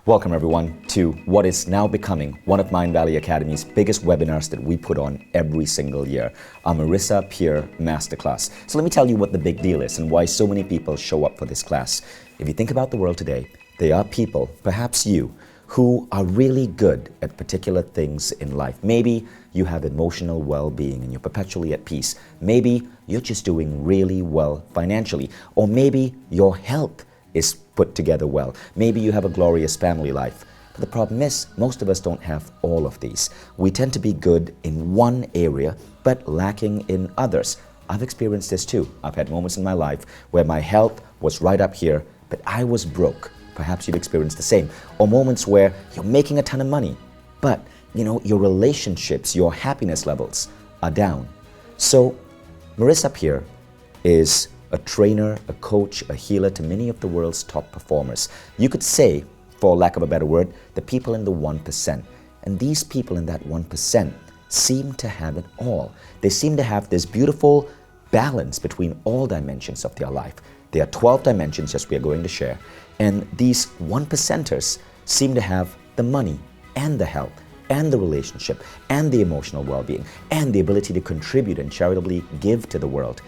Welcome everyone to what is now becoming one of Mindvalley Academy's biggest webinars that we put on every single year, our Marisa Peer Masterclass. So let me tell you what the big deal is and why so many people show up for this class. If you think about the world today, there are people, perhaps you, who are really good at particular things in life. Maybe you have emotional well-being and you're perpetually at peace. Maybe you're just doing really well financially. Or maybe your health is put together well. Maybe you have a glorious family life. But the problem is, most of us don't have all of these. We tend to be good in one area, but lacking in others. I've experienced this too. I've had moments in my life where my health was right up here, but I was broke. Perhaps you've experienced the same. Or moments where you're making a ton of money, but your relationships, your happiness levels are down. So Marisa Peer is a trainer, a coach, a healer to many of the world's top performers. You could say, for lack of a better word, the people in the 1%. And these people in that 1% seem to have it all. They seem to have this beautiful balance between all dimensions of their life. There are 12 dimensions, as we are going to share. And these 1%ers seem to have the money and the health and the relationship and the emotional well-being and the ability to contribute and charitably give to the world.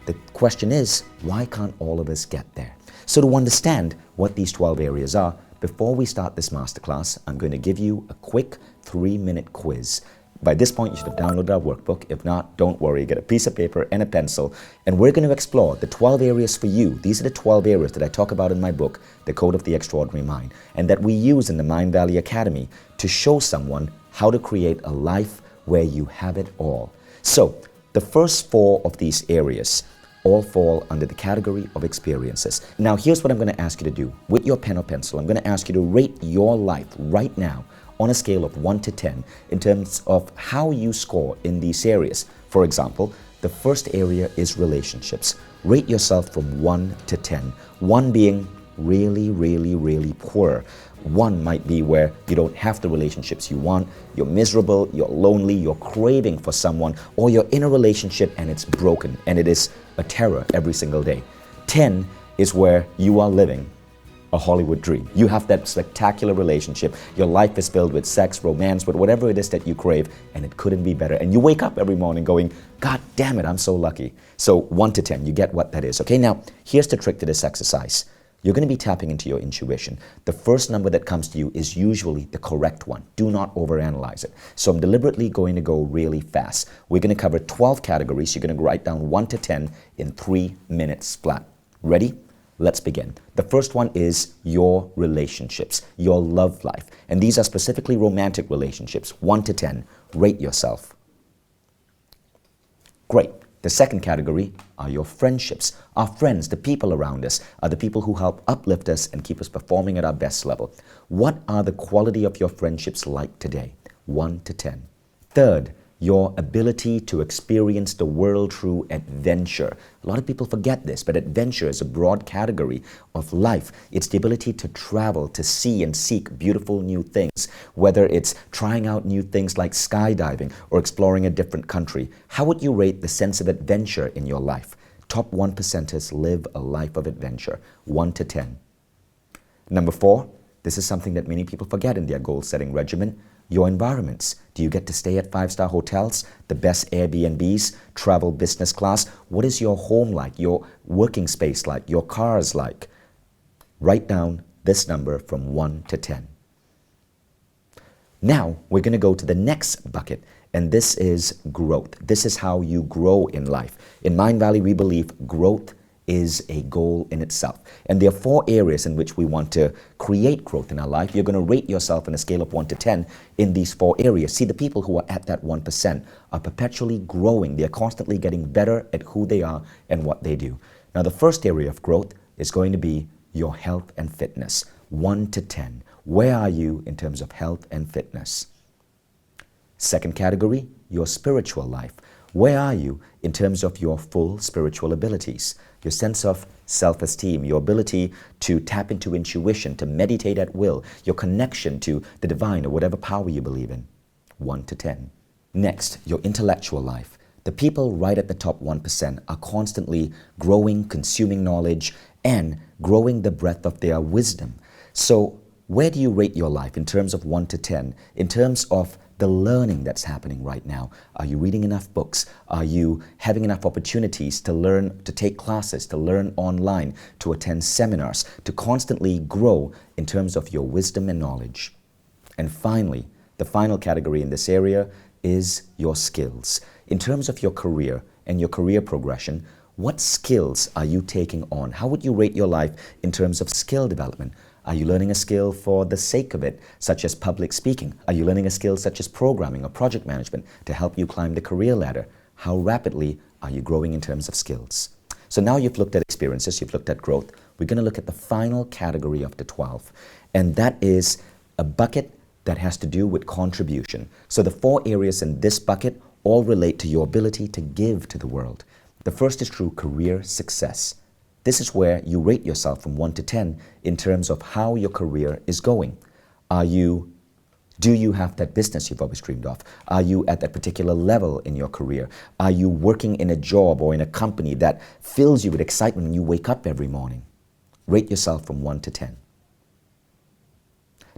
The question is, why can't all of us get there? So to understand what these 12 areas are, before we start this masterclass, I'm going to give you a quick 3-minute quiz. By this point, you should have downloaded our workbook. If not, don't worry, get a piece of paper and a pencil, and we're going to explore the 12 areas for you. These are the 12 areas that I talk about in my book, The Code of the Extraordinary Mind, and that we use in the Mindvalley Academy to show someone how to create a life where you have it all. So, the first 4 of these areas all fall under the category of experiences. Now, here's what I'm going to ask you to do. With your pen or pencil, I'm going to ask you to rate your life right now on a scale of 1 to 10 in terms of how you score in these areas. For example, the first area is relationships. Rate yourself from 1 to 10. 1 being really, really, really poor. 1 might be where you don't have the relationships you want, you're miserable, you're lonely, you're craving for someone, or you're in a relationship and it's broken and it is a terror every single day. 10 is where you are living a Hollywood dream. You have that spectacular relationship. Your life is filled with sex, romance, with whatever it is that you crave, and it couldn't be better. And you wake up every morning going, God damn it, I'm so lucky. So 1 to 10, you get what that is. Okay, now here's the trick to this exercise. You're going to be tapping into your intuition. The first number that comes to you is usually the correct one. Do not overanalyze it. So I'm deliberately going to go really fast. We're going to cover 12 categories. You're going to write down 1 to 10 in 3 minutes flat. Ready? Let's begin. The first one is your relationships, your love life. And these are specifically romantic relationships. 1 to 10. Rate yourself. Great. The second category are your friendships. Our friends, the people around us, are the people who help uplift us and keep us performing at our best level. What are the quality of your friendships like today? 1 to 10. Third, your ability to experience the world through adventure. A lot of people forget this, but adventure is a broad category of life. It's the ability to travel, to see and seek beautiful new things, whether it's trying out new things like skydiving or exploring a different country. How would you rate the sense of adventure in your life? Top 1%ers live a life of adventure, 1 to 10. Number 4, this is something that many people forget in their goal-setting regimen. Your environments. Do you get to stay at 5-star hotels, the best Airbnbs, travel business class? What is your home like, your working space like, your cars like? Write down this number from 1 to 10. Now, we're going to go to the next bucket, and this is growth. This is how you grow in life. In Mindvalley, we believe growth is a goal in itself. And there are 4 areas in which we want to create growth in our life. You're going to rate yourself on a scale of 1 to 10 in these 4 areas. See, the people who are at that 1% are perpetually growing. They're constantly getting better at who they are and what they do. Now, the first area of growth is going to be your health and fitness. 1 to 10. Where are you in terms of health and fitness? Second category, your spiritual life. Where are you in terms of your full spiritual abilities? Your sense of self-esteem, your ability to tap into intuition, to meditate at will, your connection to the divine or whatever power you believe in. 1 to 10. Next, your intellectual life. The people right at the top 1% are constantly growing, consuming knowledge, and growing the breadth of their wisdom. So Where do you rate your life in terms of 1 to 10, in terms of the learning that's happening right now? Are you reading enough books? Are you having enough opportunities to learn, to take classes, to learn online, to attend seminars, to constantly grow in terms of your wisdom and knowledge? And finally, the final category in this area is your skills. In terms of your career and your career progression, what skills are you taking on? How would you rate your life in terms of skill development? Are you learning a skill for the sake of it, such as public speaking? Are you learning a skill such as programming or project management to help you climb the career ladder? How rapidly are you growing in terms of skills? So now you've looked at experiences, you've looked at growth. We're going to look at the final category of the 12, and that is a bucket that has to do with contribution. So the 4 areas in this bucket all relate to your ability to give to the world. The first is true career success. This is where you rate yourself from 1 to 10 in terms of how your career is going. Do you have that business you've always dreamed of? Are you at that particular level in your career? Are you working in a job or in a company that fills you with excitement when you wake up every morning? Rate yourself from 1 to 10.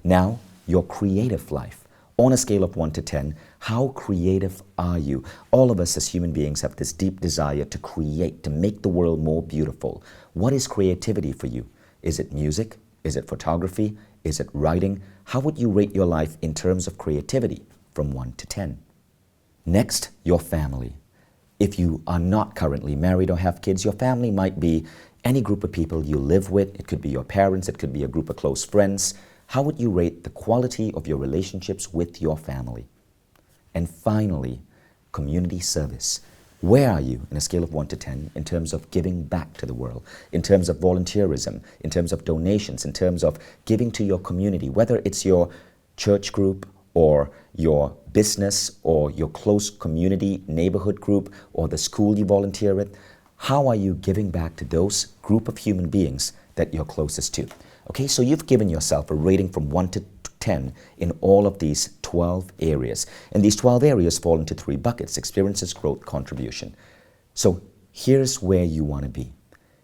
Now, your creative life. On a scale of 1 to 10, how creative are you? All of us as human beings have this deep desire to create, to make the world more beautiful. What is creativity for you? Is it music? Is it photography? Is it writing? How would you rate your life in terms of creativity from 1 to 10? Next, your family. If you are not currently married or have kids, your family might be any group of people you live with. It could be your parents, it could be a group of close friends. How would you rate the quality of your relationships with your family? And finally, community service. Where are you in a scale of 1 to 10 in terms of giving back to the world, in terms of volunteerism, in terms of donations, in terms of giving to your community, whether it's your church group or your business or your close community neighborhood group or the school you volunteer with? How are you giving back to those group of human beings that you're closest to? Okay, so you've given yourself a rating from 1 to 10 in all of these 12 areas. And these 12 areas fall into 3 buckets: experiences, growth, contribution. So here's where you want to be.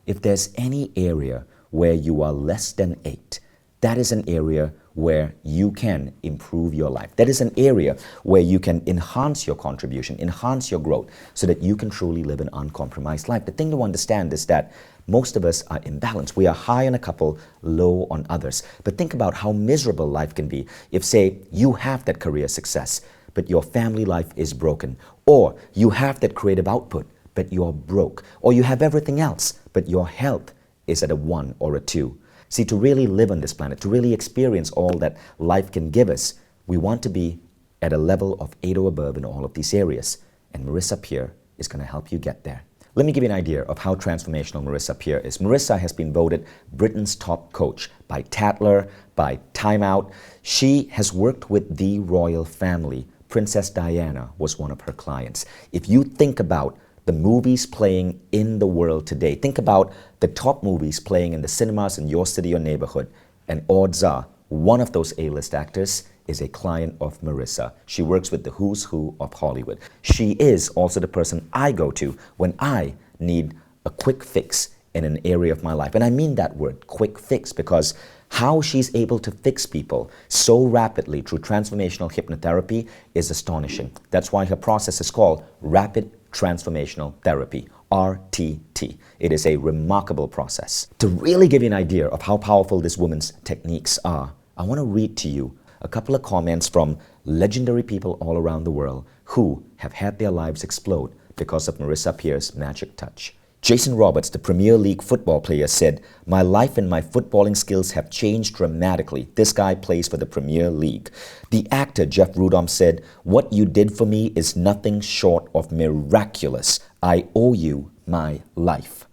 If there's any area where you are less than 8, that is an area where you can improve your life. That is an area where you can enhance your contribution, enhance your growth, so that you can truly live an uncompromised life. The thing to understand is that most of us are imbalanced. We are high on a couple, low on others. But think about how miserable life can be if, say, you have that career success, but your family life is broken. Or you have that creative output, but you're broke. Or you have everything else, but your health is at a 1 or a 2. See, to really live on this planet, to really experience all that life can give us, we want to be at a level of 8 or above in all of these areas. And Marisa Peer is going to help you get there. Let me give you an idea of how transformational Marisa Peer is. Marisa has been voted Britain's top coach by Tatler, by Time Out. She has worked with the royal family. Princess Diana was one of her clients. If you think about the movies playing in the world today, think about the top movies playing in the cinemas in your city or neighborhood, and odds are one of those A-list actors is a client of Marisa. She works with the who's who of Hollywood. She is also the person I go to when I need a quick fix in an area of my life. And I mean that word, quick fix, because how she's able to fix people so rapidly through transformational hypnotherapy is astonishing. That's why her process is called Rapid Transformational Therapy, RTT. It is a remarkable process. To really give you an idea of how powerful this woman's techniques are, I want to read to you a couple of comments from legendary people all around the world who have had their lives explode because of Marisa Peer's magic touch. Jason Roberts, the Premier League football player, said, "My life and my footballing skills have changed dramatically." This guy plays for the Premier League. The actor Jeff Rudolph said, "What you did for me is nothing short of miraculous. I owe you my life."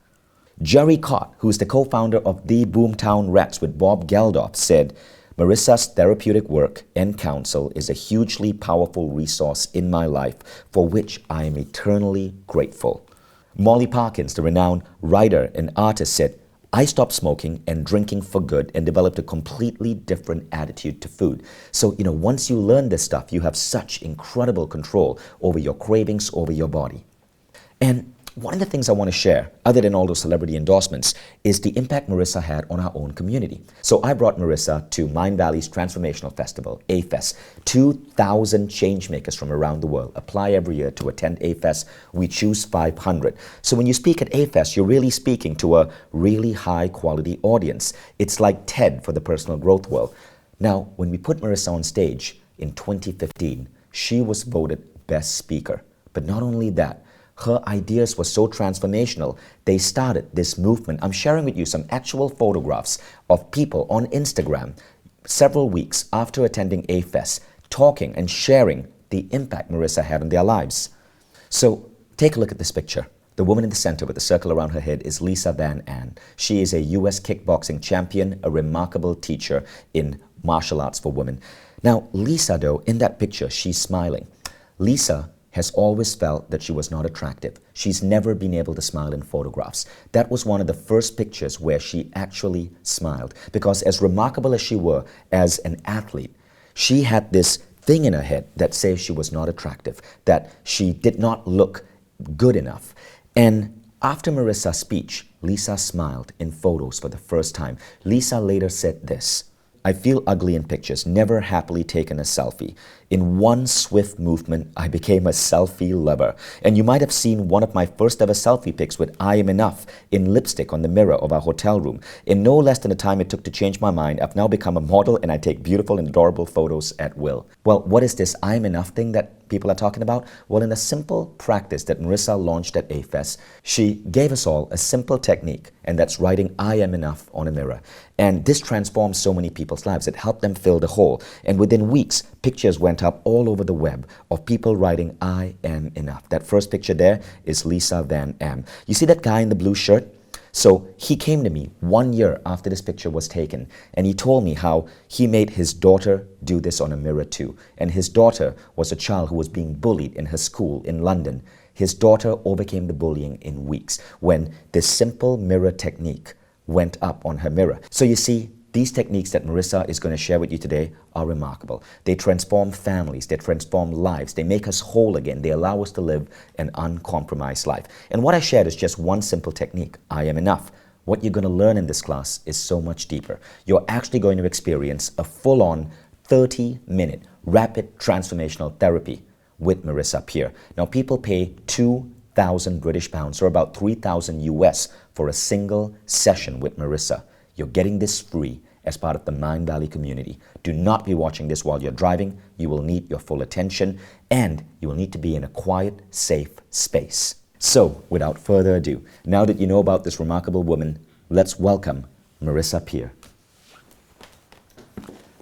Jerry Cott, who's the co-founder of the Boomtown Rats with Bob Geldof, said, "Marisa's therapeutic work and counsel is a hugely powerful resource in my life for which I am eternally grateful." Molly Parkins, the renowned writer and artist, said, "I stopped smoking and drinking for good and developed a completely different attitude to food." So, once you learn this stuff, you have such incredible control over your cravings, over your body. And one of the things I want to share, other than all those celebrity endorsements, is the impact Marisa had on our own community. So I brought Marisa to Mindvalley's Transformational Festival, A-Fest. 2,000 changemakers from around the world apply every year to attend A-Fest. We choose 500. So when you speak at A-Fest, you're really speaking to a really high quality audience. It's like TED for the personal growth world. Now, when we put Marisa on stage in 2015, she was voted Best Speaker. But not only that, her ideas were so transformational, they started this movement. I'm sharing with you some actual photographs of people on Instagram several weeks after attending A-Fest, talking and sharing the impact Marisa had on their lives. So take a look at this picture. The woman in the center with the circle around her head is Lisa Van Ann. She is a U.S. kickboxing champion, a remarkable teacher in martial arts for women. Now, Lisa, though, in that picture, she's smiling. Lisa has always felt that she was not attractive. She's never been able to smile in photographs. That was one of the first pictures where she actually smiled, because as remarkable as she were as an athlete, she had this thing in her head that says she was not attractive, that she did not look good enough. And after Marisa's speech, Lisa smiled in photos for the first time. Lisa later said this: "I feel ugly in pictures, never happily taken a selfie. In one swift movement, I became a selfie lover." And you might have seen one of my first ever selfie pics with "I am enough" in lipstick on the mirror of our hotel room. In no less than the time it took to change my mind, I've now become a model and I take beautiful and adorable photos at will. Well, what is this "I am enough" thing that people are talking about? Well, in a simple practice that Marisa launched at A-Fest, she gave us all a simple technique, and that's writing "I am enough" on a mirror. And this transformed so many people's lives. It helped them fill the hole. And within weeks, pictures went up all over the web of people writing "I am enough." That first picture there is Lisa Van Am. You see that guy in the blue shirt? So he came to me 1 year after this picture was taken, and he told me how he made his daughter do this on a mirror too. And his daughter was a child who was being bullied in her school in London. His daughter overcame the bullying in weeks when this simple mirror technique went up on her mirror. So you see, these techniques that Marisa is going to share with you today are remarkable. They transform families, they transform lives, they make us whole again, they allow us to live an uncompromised life. And what I shared is just one simple technique: I am enough. What you're going to learn in this class is so much deeper. You're actually going to experience a full-on 30-minute rapid transformational therapy with Marisa Peer. Now, people pay 2,000 British pounds, or about 3,000 US, for a single session with Marisa. You're getting this free as part of the Mindvalley community. Do not be watching this while you're driving. You will need your full attention, and you will need to be in a quiet, safe space. So, without further ado, now that you know about this remarkable woman, let's welcome Marisa Peer.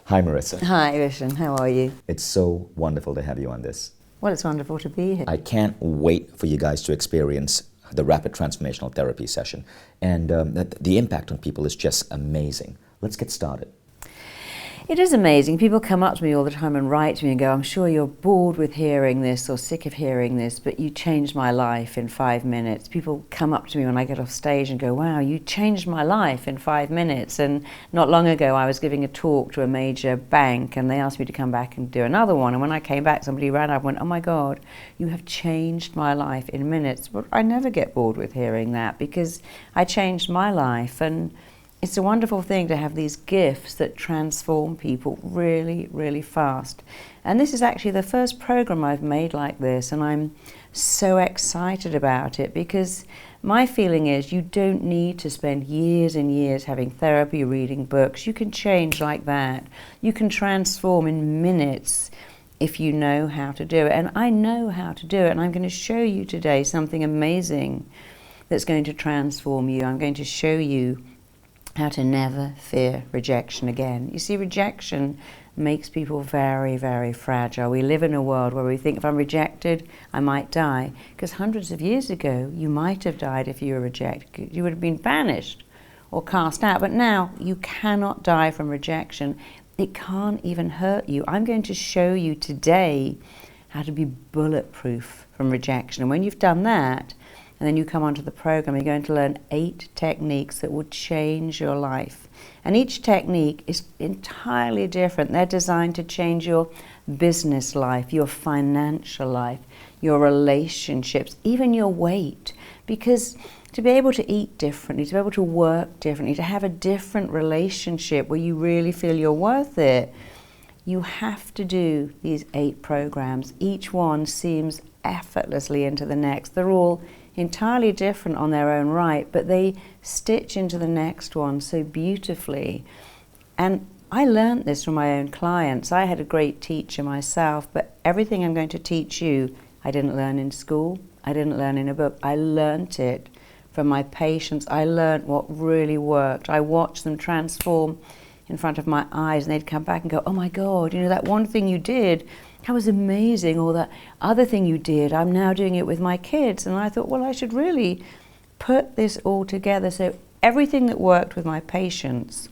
Hi, Marisa. Hi, Vishen. How are you? It's so wonderful to have you on this. Well, it's wonderful to be here. I can't wait for you guys to experience the rapid transformational therapy session. And the impact on people is just amazing. Let's get started. It is amazing. People come up to me all the time and write to me and go, "I'm sure you're bored with hearing this or sick of hearing this, but you changed my life in 5 minutes." People come up to me when I get off stage and go, "Wow, you changed my life in 5 minutes." And not long ago, I was giving a talk to a major bank, and they asked me to come back and do another one. And when I came back, somebody ran up and went, "Oh my God, you have changed my life in minutes." But I never get bored with hearing that, because I changed my life. And it's a wonderful thing to have these gifts that transform people really, really fast. And this is actually the first program I've made like this, and I'm so excited about it, because my feeling is you don't need to spend years and years having therapy, reading books. You can change like that. You can transform in minutes if you know how to do it. And I know how to do it, and I'm going to show you today something amazing that's going to transform you. I'm going to show you how to never fear rejection again. You see, rejection makes people very, very fragile. We live in a world where we think, if I'm rejected, I might die. Because hundreds of years ago, you might have died if you were rejected. You would have been banished or cast out. But now, you cannot die from rejection. It can't even hurt you. I'm going to show you today how to be bulletproof from rejection. And when you've done that, and then you come onto the program, you're going to learn 8 techniques that will change your life. And each technique is entirely different. They're designed to change your business life, your financial life, your relationships, even your weight. Because to be able to eat differently, to be able to work differently, to have a different relationship where you really feel you're worth it, you have to do these 8 programs. Each one seems effortlessly into the next. They're all entirely different on their own right, but they stitch into the next one so beautifully. And I learned this from my own clients. I had a great teacher myself, but everything I'm going to teach you, I didn't learn in school. I didn't learn in a book. I learned it from my patients. I learned what really worked. I watched them transform in front of my eyes, and they'd come back and go, oh my God, you know, that one thing you did, that was amazing, or that other thing you did, I'm now doing it with my kids. And I thought, well, I should really put this all together. So everything that worked with my patients,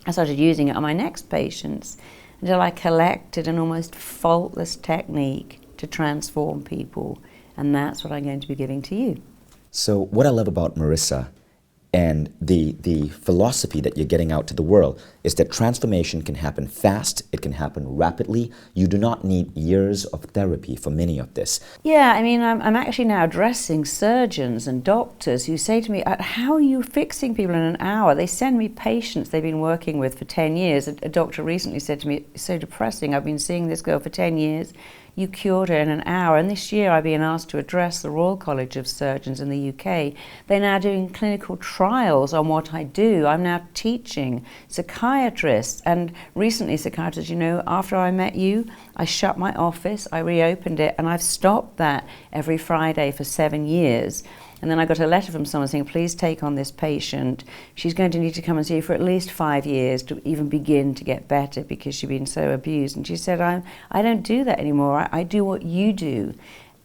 I started using it on my next patients until I collected an almost faultless technique to transform people. And that's what I'm going to be giving to you. So what I love about Marisa and the philosophy that you're getting out to the world is that transformation can happen fast, it can happen rapidly. You do not need years of therapy for many of this. Yeah, I mean, I'm actually now addressing surgeons and doctors who say to me, how are you fixing people in an hour? They send me patients they've been working with for 10 years. A doctor recently said to me, it's so depressing, I've been seeing this girl for 10 years. You cured her in an hour. And this year I've been asked to address the Royal College of Surgeons in the UK. They're now doing clinical trials on what I do. I'm now teaching psychiatrists. And recently psychiatrists, you know, after I met you, I shut my office, I reopened it, and I've stopped that every Friday for 7 years. And then I got a letter from someone saying, please take on this patient. She's going to need to come and see you for at least 5 years to even begin to get better because she's been so abused. And she said, I don't do that anymore. I do what you do.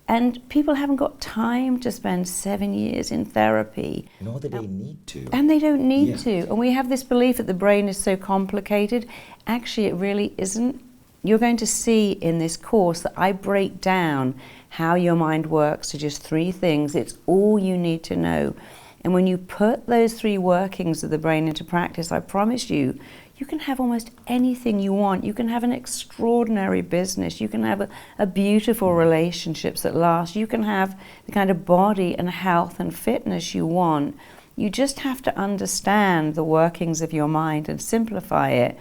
And people haven't got time to spend 7 years in therapy. Nor that they need to. And they don't need to. And we have this belief that the brain is so complicated. Actually, it really isn't. You're going to see in this course that I break down how your mind works to just 3 things. It's all you need to know. And when you put those 3 workings of the brain into practice, I promise you, you can have almost anything you want. You can have an extraordinary business. You can have a beautiful relationships that last. You can have the kind of body and health and fitness you want. You just have to understand the workings of your mind and simplify it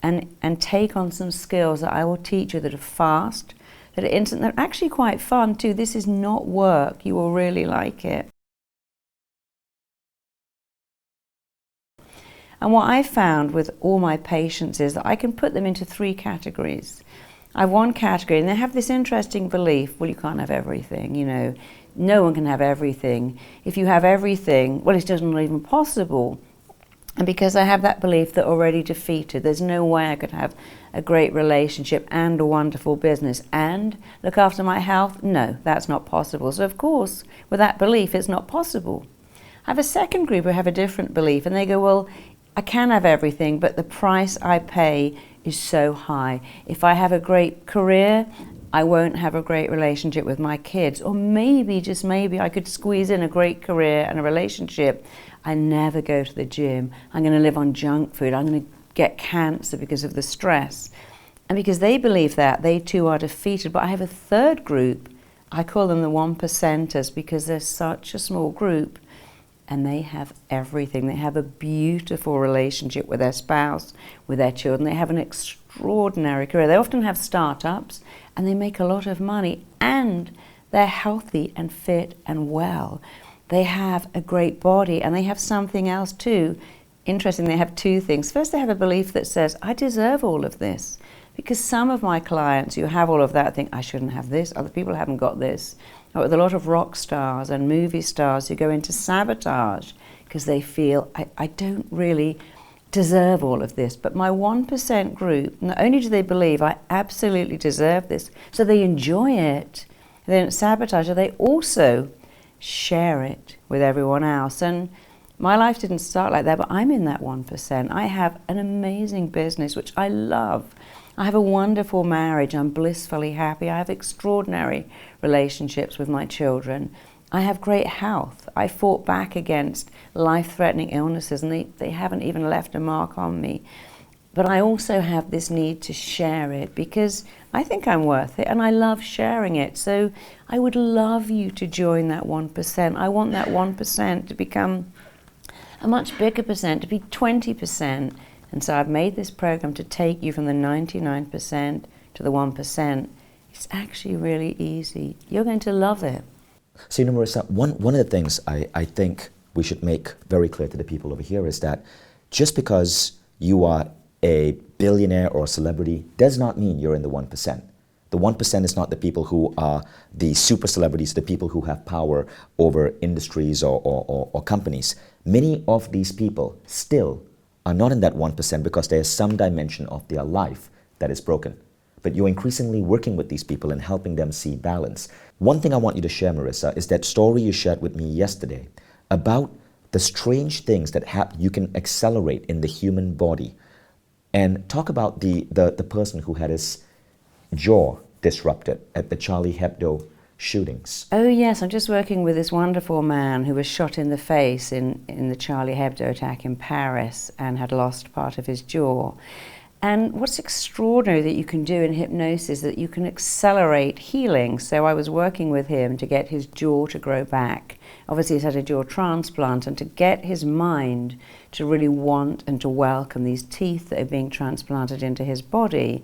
and take on some skills that I will teach you that are fast, that are instant, they're actually quite fun too. This is not work. You will really like it. And what I found with all my patients is that I can put them into 3 categories. I have one category, and they have this interesting belief, well, you can't have everything, you know. No one can have everything. If you have everything, well, it's just not even possible. And because I have that belief, they're already defeated. There's no way I could have a great relationship and a wonderful business and look after my health. No, that's not possible. So of course, with that belief, it's not possible. I have a second group who have a different belief, and they go, well, I can have everything, but the price I pay is so high. If I have a great career, I won't have a great relationship with my kids. Or maybe, just maybe, I could squeeze in a great career and a relationship. I never go to the gym. I'm going to live on junk food. I'm going to get cancer because of the stress. And because they believe that, they too are defeated. But I have a third group. I call them the 1%ers because they're such a small group. And they have everything. They have a beautiful relationship with their spouse, with their children. They have an extraordinary career. They often have startups and they make a lot of money, and they're healthy and fit and well. They have a great body, and they have something else too. Interesting, they have 2 things. First, they have a belief that says, I deserve all of this. Because some of my clients who have all of that think, I shouldn't have this, other people haven't got this. Or with a lot of rock stars and movie stars who go into sabotage because they feel, I don't really deserve all of this. But my 1% group, not only do they believe I absolutely deserve this, so they enjoy it, they don't sabotage it, they also share it with everyone else. And my life didn't start like that, but I'm in that 1%. I have an amazing business, which I love. I have a wonderful marriage. I'm blissfully happy. I have extraordinary relationships with my children. I have great health. I fought back against life-threatening illnesses, and they haven't even left a mark on me. But I also have this need to share it because I think I'm worth it and I love sharing it. So I would love you to join that 1%. I want that 1% to become a much bigger percent, to be 20%. And so I've made this program to take you from the 99% to the 1%. It's actually really easy. You're going to love it. So, you know, Marisa, one of the things I think we should make very clear to the people over here is that just because you are a billionaire or a celebrity does not mean you're in the 1%. The 1% is not the people who are the super celebrities, the people who have power over industries or companies. Many of these people still are not in that 1% because there is some dimension of their life that is broken. But you're increasingly working with these people and helping them see balance. One thing I want you to share, Marisa, is that story you shared with me yesterday about the strange things that you can accelerate in the human body. And talk about the person who had his jaw disrupted at the Charlie Hebdo shootings. Oh yes, I'm just working with this wonderful man who was shot in the face in the Charlie Hebdo attack in Paris and had lost part of his jaw. And what's extraordinary that you can do in hypnosis is that you can accelerate healing. So I was working with him to get his jaw to grow back. Obviously he's had a jaw transplant, and to get his mind to really want and to welcome these teeth that are being transplanted into his body.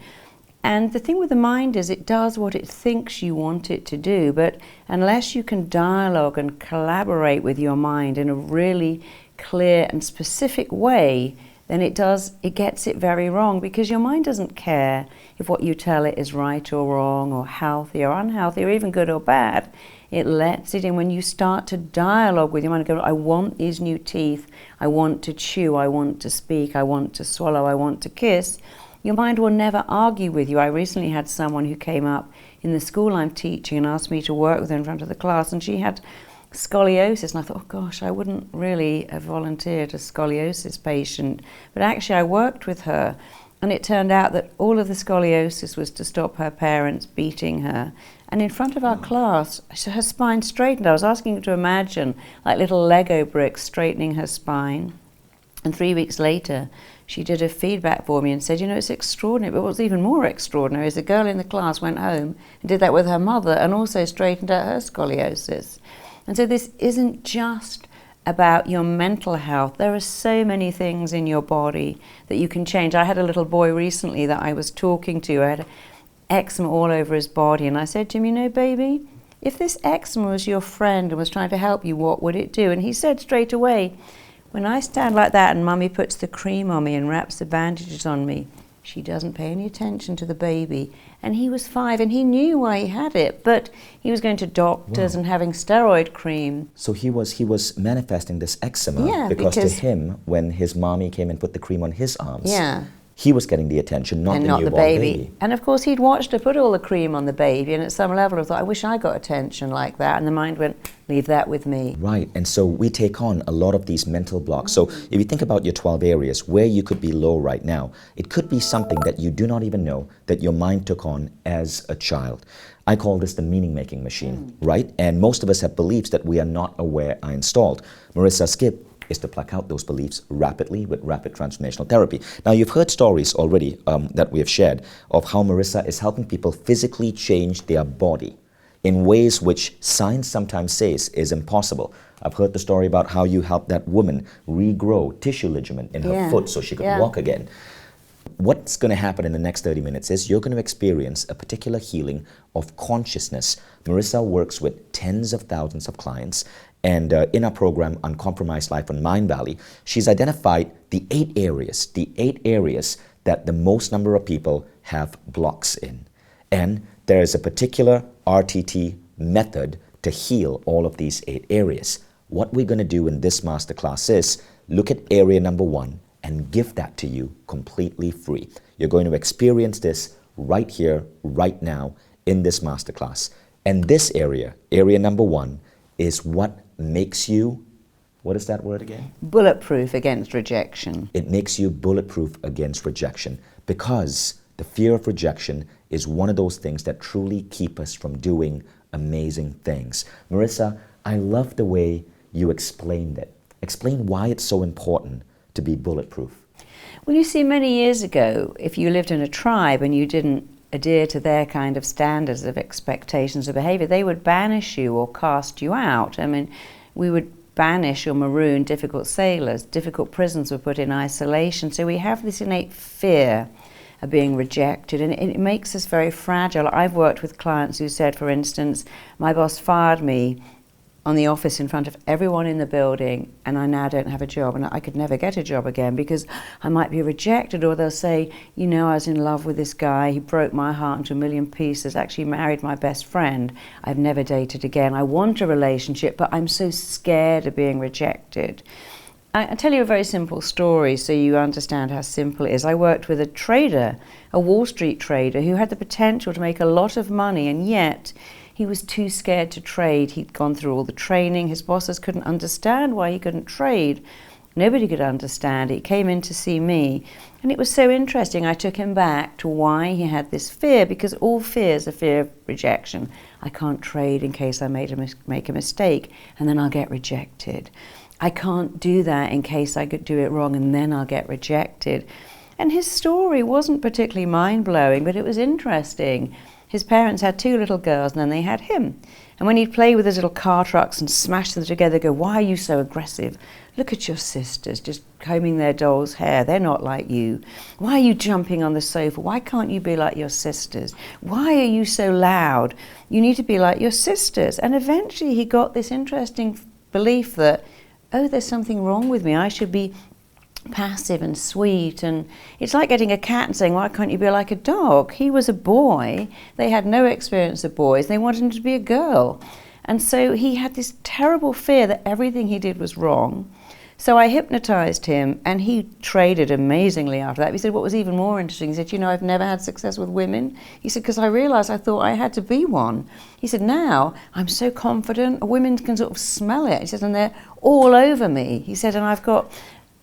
And the thing with the mind is it does what it thinks you want it to do, but unless you can dialogue and collaborate with your mind in a really clear and specific way, then it gets it very wrong, because your mind doesn't care if what you tell it is right or wrong or healthy or unhealthy or even good or bad. It lets it in. When you start to dialogue with your mind and go, I want these new teeth, I want to chew, I want to speak, I want to swallow, I want to kiss, your mind will never argue with you. I recently had someone who came up in the school I'm teaching and asked me to work with her in front of the class, and she had scoliosis, and I thought, oh gosh, I wouldn't really have volunteered a scoliosis patient, but actually I worked with her, and it turned out that all of the scoliosis was to stop her parents beating her. And in front of our class, her spine straightened. I was asking her to imagine like little Lego bricks straightening her spine, and 3 weeks later she did a feedback for me and said, you know, it's extraordinary. But what's even more extraordinary is a girl in the class went home and did that with her mother and also straightened out her scoliosis. And so this isn't just about your mental health. There are so many things in your body that you can change. I had a little boy recently that I was talking to. I had eczema all over his body, and I said to him, you know, baby, if this eczema was your friend and was trying to help you, what would it do? And he said straight away, when I stand like that and Mummy puts the cream on me and wraps the bandages on me, she doesn't pay any attention to the baby. And he was 5 and he knew why he had it, but he was going to doctors and having steroid cream. So he was manifesting this eczema because to him, when his mommy came and put the cream on his arms, he was getting the attention, not the baby. And of course he'd watched her put all the cream on the baby, and at some level I thought, I wish I got attention like that. And the mind went, leave that with me. Right, and so we take on a lot of these mental blocks. So if you think about your 12 areas where you could be low right now, it could be something that you do not even know that your mind took on as a child. I call this the meaning-making machine, right? And most of us have beliefs that we are not aware are installed. Marisa, Skip is to pluck out those beliefs rapidly with rapid transformational therapy. Now, you've heard stories already that we have shared of how Marisa is helping people physically change their body in ways which science sometimes says is impossible. I've heard the story about how you helped that woman regrow tissue ligament in her foot so she could walk again. What's going to happen in the next 30 minutes is you're going to experience a particular healing of consciousness. Marisa works with tens of thousands of clients, and in our program, Uncompromised Life on Mindvalley, she's identified the 8 areas that the most number of people have blocks in. And there is a particular RTT method to heal all of these 8 areas. What we're going to do in this masterclass is look at area number 1 and give that to you completely free. You're going to experience this right here, right now, in this masterclass. And this area number 1, is what makes you, what is that word again? Bulletproof against rejection. It makes you bulletproof against rejection, because the fear of rejection is one of those things that truly keep us from doing amazing things. Marisa, I love the way you explained it. Explain why it's so important to be bulletproof. Well, you see, many years ago, if you lived in a tribe and you didn't adhere to their kind of standards of expectations of behavior, they would banish you or cast you out. I mean, we would banish or maroon difficult sailors. Difficult prisons were put in isolation. So we have this innate fear of being rejected, and it makes us very fragile. I've worked with clients who said, for instance, my boss fired me on the office in front of everyone in the building, and I now don't have a job, and I could never get a job again because I might be rejected. Or they'll say, you know, I was in love with this guy, he broke my heart into a million pieces, actually married my best friend, I've never dated again, I want a relationship, but I'm so scared of being rejected. I'll tell you a very simple story so you understand how simple it is. I worked with a trader, a Wall Street trader, who had the potential to make a lot of money, and yet he was too scared to trade. He'd gone through all the training. His bosses couldn't understand why he couldn't trade. Nobody could understand it. He came in to see me, and it was so interesting. I took him back to why he had this fear, because all fear is a fear of rejection. I can't trade in case I make a mistake, and then I'll get rejected. I can't do that in case I could do it wrong, and then I'll get rejected. And his story wasn't particularly mind-blowing, but it was interesting. His parents had 2 little girls, and then they had him. And when he'd play with his little car trucks and smash them together, go, why are you so aggressive? Look at your sisters, just combing their doll's hair. They're not like you. Why are you jumping on the sofa? Why can't you be like your sisters? Why are you so loud? You need to be like your sisters. And eventually he got this interesting belief that, oh, there's something wrong with me. I should be passive and sweet. And it's like getting a cat and saying, why can't you be like a dog? He was a boy. They had no experience of boys. They wanted him to be a girl. And so he had this terrible fear that everything he did was wrong. So I hypnotized him, and he traded amazingly after that. He said what was even more interesting, he said, you know, I've never had success with women. He said, because I realized I thought I had to be one. He said, now I'm so confident, women can sort of smell it. He said, and they're all over me. He said, and I've got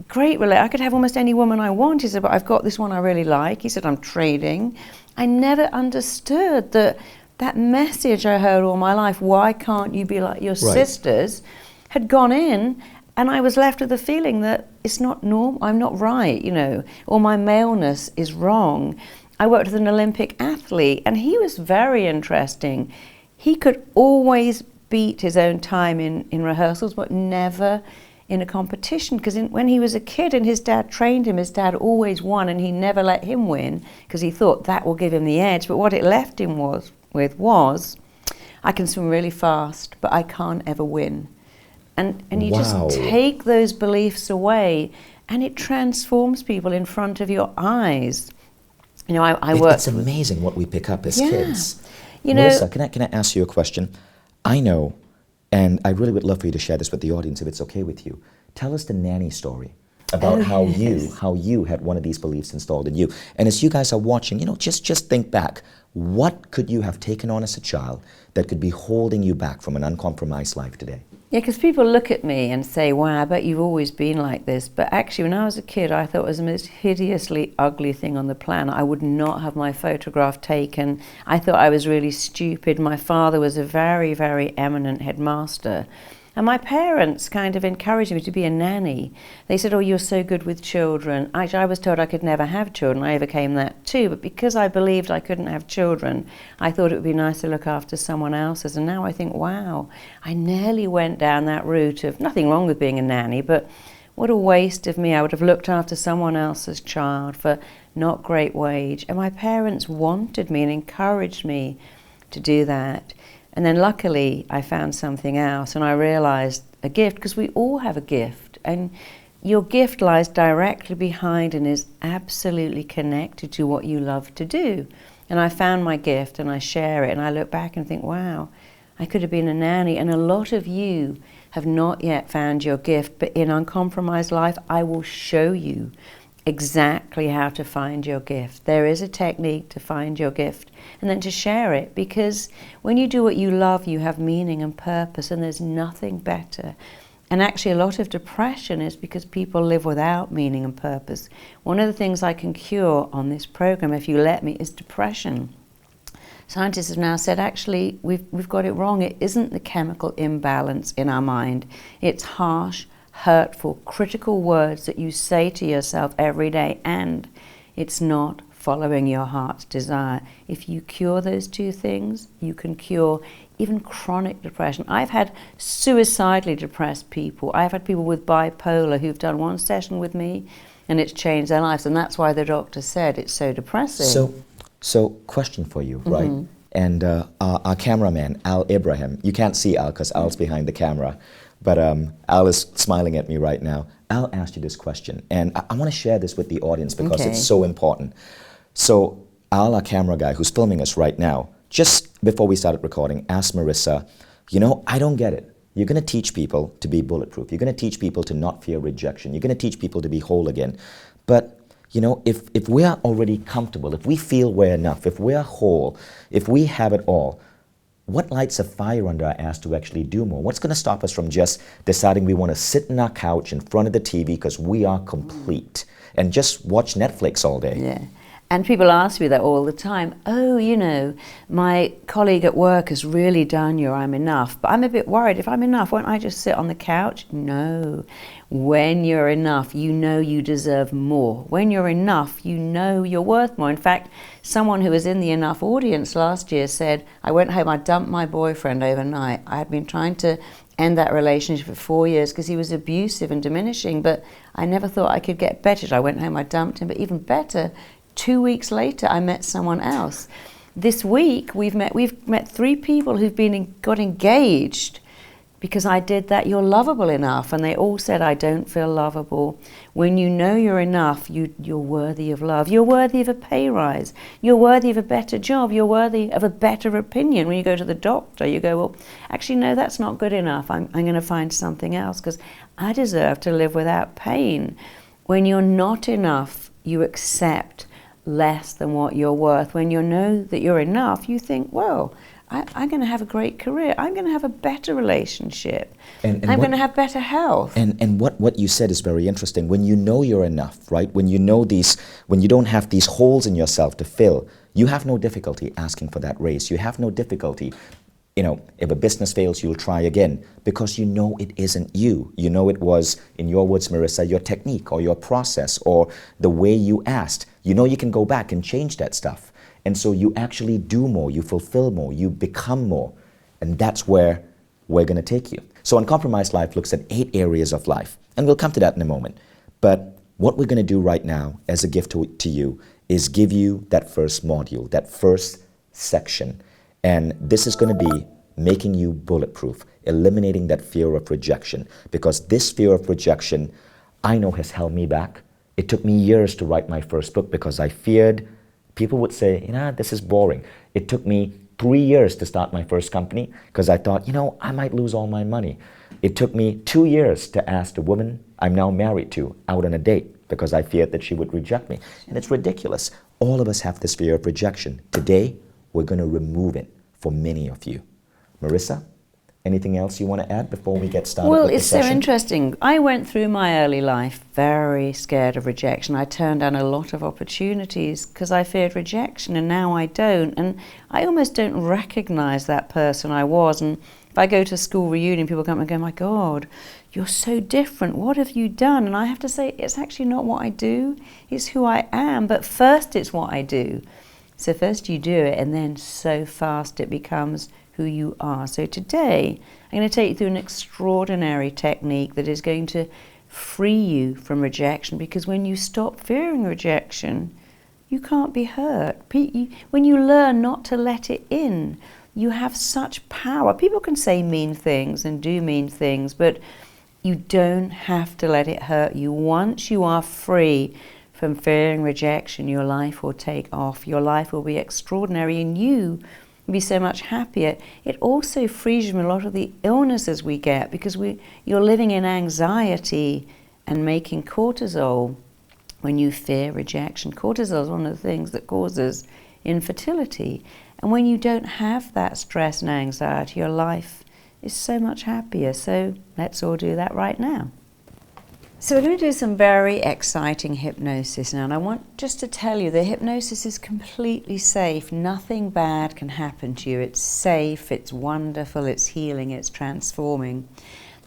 great relation. I could have almost any woman I want. He said, but I've got this one I really like. He said, I'm trading. I never understood that message I heard all my life, why can't you be like your sisters, had gone in. And I was left with the feeling that it's not normal, I'm not right, you know, or my maleness is wrong. I worked with an Olympic athlete, and he was very interesting. He could always beat his own time in rehearsals, but never in a competition. Because when he was a kid and his dad trained him, his dad always won, and he never let him win because he thought that will give him the edge. But what it left him was, I can swim really fast, but I can't ever win. And you just take those beliefs away, and it transforms people in front of your eyes. You know, I work. It's amazing what we pick up as kids. You know, Marisa, can I ask you a question? I know, and I really would love for you to share this with the audience if it's okay with you. Tell us the nanny story about how you had one of these beliefs installed in you. And as you guys are watching, you know, just think back. What could you have taken on as a child that could be holding you back from an uncompromised life today? Yeah, because people look at me and say, wow, I bet you've always been like this. But actually, when I was a kid, I thought it was the most hideously ugly thing on the planet. I would not have my photograph taken. I thought I was really stupid. My father was a very, very eminent headmaster. And my parents kind of encouraged me to be a nanny. They said, oh, you're so good with children. I was told I could never have children. I overcame that too. But because I believed I couldn't have children, I thought it would be nice to look after someone else's. And now I think, wow, I nearly went down that route of nothing wrong with being a nanny, but what a waste of me. I would have looked after someone else's child for not great wage. And my parents wanted me and encouraged me to do that. And then luckily I found something else, and I realized a gift, because we all have a gift, and your gift lies directly behind and is absolutely connected to what you love to do. And I found my gift and I share it, and I look back and think, wow, I could have been a nanny. And a lot of you have not yet found your gift, but in Uncompromised Life, I will show you exactly how to find your gift. There is a technique to find your gift and then to share it, because when you do what you love, you have meaning and purpose, and there's nothing better. And actually a lot of depression is because people live without meaning and purpose. One of the things I can cure on this program, if you let me, is depression. Scientists have now said, actually, we've got it wrong. It isn't the chemical imbalance in our mind. It's harsh, hurtful, critical words that you say to yourself every day, and it's not following your heart's desire. If you cure those two things, you can cure even chronic depression. I've had suicidally depressed people. I've had people with bipolar who've done one session with me and it's changed their lives, and that's why the doctor said it's so depressing. So question for you, right? And our cameraman, Al Ibrahim, you can't see Al because Al's behind the camera, but Al is smiling at me right now. Al asked you this question, and I want to share this with the audience because it's so important. So Al, our camera guy who's filming us right now, just before we started recording, asked Marisa, you know, I don't get it. You're going to teach people to be bulletproof. You're going to teach people to not fear rejection. You're going to teach people to be whole again. But, you know, if we are already comfortable, if we feel we're enough, if we are whole, if we have it all, what lights a fire under our ass to actually do more? What's going to stop us from just deciding we want to sit on our couch in front of the TV because we are complete and just watch Netflix all day? Yeah. And people ask me that all the time. Oh, you know, my colleague at work has really done your I'm enough. But I'm a bit worried. If I'm enough, won't I just sit on the couch? No. When you're enough, you know you deserve more. When you're enough, you know you're worth more. In fact, someone who was in the Enough audience last year said, I went home, I dumped my boyfriend overnight. I had been trying to end that relationship for 4 years because he was abusive and diminishing, but I never thought I could get better. I went home, I dumped him, but even better, 2 weeks later, I met someone else. This week, we've met 3 people who've got engaged because I did that. You're lovable enough, and they all said, I don't feel lovable. When you know you're enough, you're worthy of love. You're worthy of a pay rise. You're worthy of a better job. You're worthy of a better opinion. When you go to the doctor, you go, well, actually, no, that's not good enough. I'm going to find something else because I deserve to live without pain. When you're not enough, you accept less than what you're worth. When you know that you're enough, you think, well, I'm going to have a great career. I'm going to have a better relationship. And I'm going to have better health. And what you said is very interesting. When you know you're enough, right? When you know when you don't have these holes in yourself to fill, you have no difficulty asking for that raise. You have no difficulty. You know, if a business fails, you'll try again because you know it isn't you. You know it was, in your words, Marisa, your technique or your process or the way you asked. You know you can go back and change that stuff. And so you actually do more, you fulfill more, you become more. And that's where we're going to take you. So Uncompromised Life looks at 8 areas of life. And we'll come to that in a moment. But what we're going to do right now as a gift to you is give you that first module, that first section. And this is going to be making you bulletproof, eliminating that fear of rejection. Because this fear of rejection, I know has held me back. It took me years to write my first book because I feared people would say, you know, this is boring. It took me 3 years to start my first company because I thought, you know, I might lose all my money. It took me 2 years to ask the woman I'm now married to out on a date because I feared that she would reject me. And it's ridiculous. All of us have this fear of rejection. Today, we're going to remove it for many of you. Marisa, anything else you want to add before we get started? Well, it's so interesting. I went through my early life very scared of rejection. I turned down a lot of opportunities because I feared rejection, and now I don't. And I almost don't recognize that person I was. And if I go to a school reunion, people come and go, my God, you're so different. What have you done? And I have to say, it's actually not what I do. It's who I am. But first, it's what I do. So first you do it, and then so fast it becomes who you are. So today, I'm going to take you through an extraordinary technique that is going to free you from rejection, because when you stop fearing rejection, you can't be hurt. When you learn not to let it in, you have such power. People can say mean things and do mean things, but you don't have to let it hurt you. Once you are free from fearing rejection, your life will take off. Your life will be extraordinary, and you be so much happier. It also frees you from a lot of the illnesses we get, because you're living in anxiety and making cortisol when you fear rejection. Cortisol is one of the things that causes infertility. And when you don't have that stress and anxiety, your life is so much happier. So let's all do that right now. So we're going to do some very exciting hypnosis now, and I want just to tell you the hypnosis is completely safe. Nothing bad can happen to you. It's safe, it's wonderful, it's healing, it's transforming.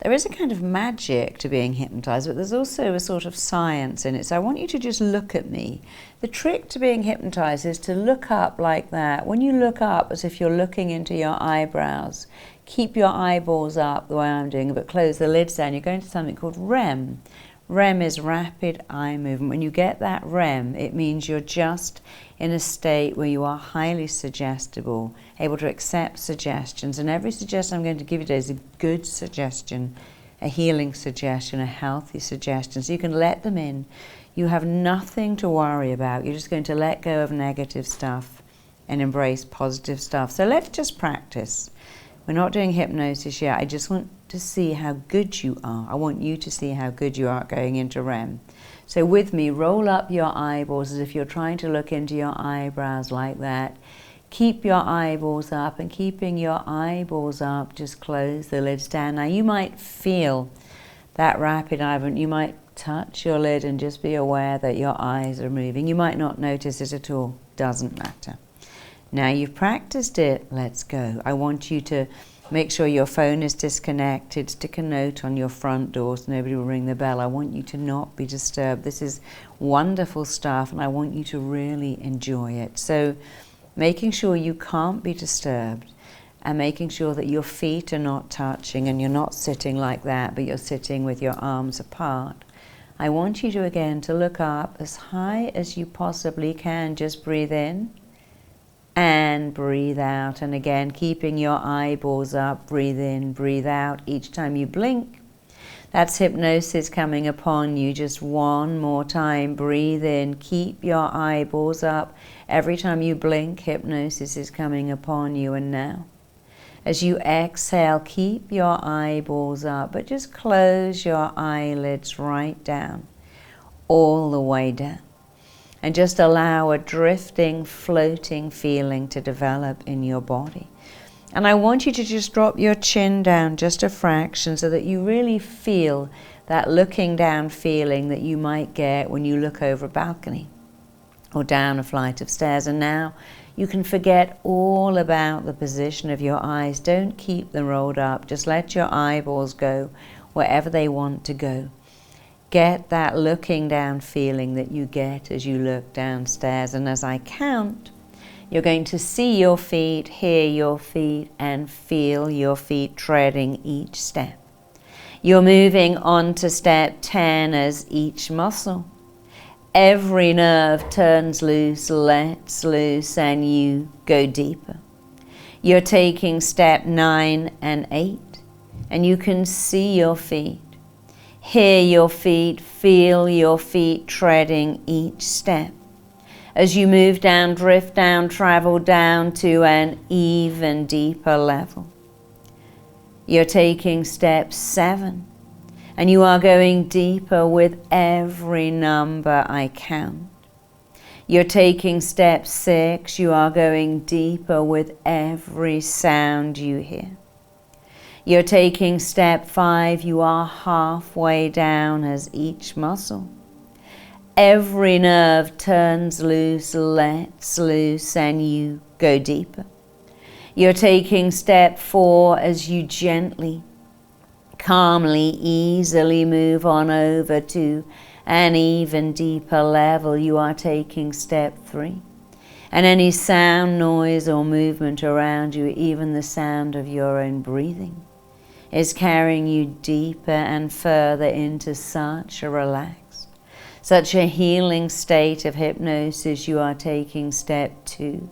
there is a kind of magic to being hypnotized, but there's also a sort of science in it. So I want you to just look at me. The trick to being hypnotized is to look up like that. When you look up as if you're looking into your eyebrows, keep your eyeballs up the way I'm doing, but close the lids down. You're going to something called REM. REM is rapid eye movement. When you get that REM, it means you're just in a state where you are highly suggestible, able to accept suggestions. And every suggestion I'm going to give you today is a good suggestion, a healing suggestion, a healthy suggestion. So you can let them in. You have nothing to worry about. You're just going to let go of negative stuff and embrace positive stuff. So let's just practice. We're not doing hypnosis yet. I just want to see how good you are. I want you to see how good you are at going into REM. So with me, roll up your eyeballs as if you're trying to look into your eyebrows like that. Keep your eyeballs up, and keeping your eyeballs up, just close the lids down. Now you might feel that rapid eye movement. You might touch your lid and just be aware that your eyes are moving. You might not notice it at all. Doesn't matter. Now you've practiced it, let's go. I want you to make sure your phone is disconnected. Stick a note on your front door so nobody will ring the bell. I want you to not be disturbed. This is wonderful stuff, and I want you to really enjoy it. So making sure you can't be disturbed, and making sure that your feet are not touching and you're not sitting like that, but you're sitting with your arms apart. I want you to, again, to look up as high as you possibly can. Just breathe in and breathe out. And again, keeping your eyeballs up, breathe in, breathe out. Each time you blink, that's hypnosis coming upon you. Just one more time, breathe in, keep your eyeballs up. Every time you blink, hypnosis is coming upon you. And now, as you exhale, keep your eyeballs up, but just close your eyelids right down, all the way down. And just allow a drifting, floating feeling to develop in your body. And I want you to just drop your chin down just a fraction so that you really feel that looking down feeling that you might get when you look over a balcony or down a flight of stairs. And now you can forget all about the position of your eyes. Don't keep them rolled up. Just let your eyeballs go wherever they want to go. Get that looking down feeling that you get as you look downstairs. And as I count, you're going to see your feet, hear your feet, and feel your feet treading each step. You're moving on to step 10 as each muscle, every nerve turns loose, lets loose, and you go deeper. You're taking step 9 and 8, and you can see your feet, hear your feet, feel your feet treading each step. As you move down, drift down, travel down to an even deeper level. You're taking step 7, and you are going deeper with every number I count. You're taking step 6, you are going deeper with every sound you hear. You're taking step 5, you are halfway down as each muscle, every nerve turns loose, lets loose, and you go deeper. You're taking step 4 as you gently, calmly, easily move on over to an even deeper level. You are taking step 3. And any sound, noise, or movement around you, even the sound of your own breathing, is carrying you deeper and further into such a relaxed, such a healing state of hypnosis. You are taking step 2.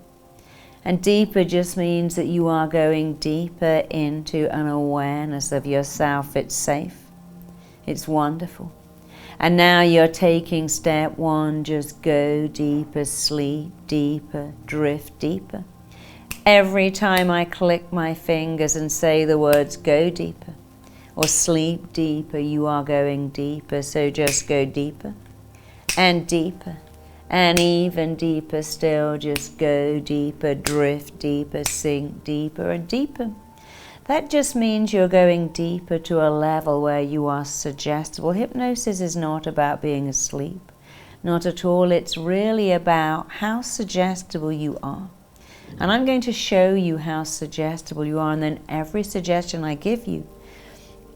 And deeper just means that you are going deeper into an awareness of yourself. It's safe. It's wonderful. And now you're taking step 1. Just go deeper, sleep deeper, drift deeper. Every time I click my fingers and say the words go deeper or sleep deeper, you are going deeper. So just go deeper and deeper and even deeper still. Just go deeper, drift deeper, sink deeper and deeper. That just means you're going deeper to a level where you are suggestible. Hypnosis is not about being asleep, not at all. It's really about how suggestible you are. And I'm going to show you how suggestible you are, and then every suggestion I give you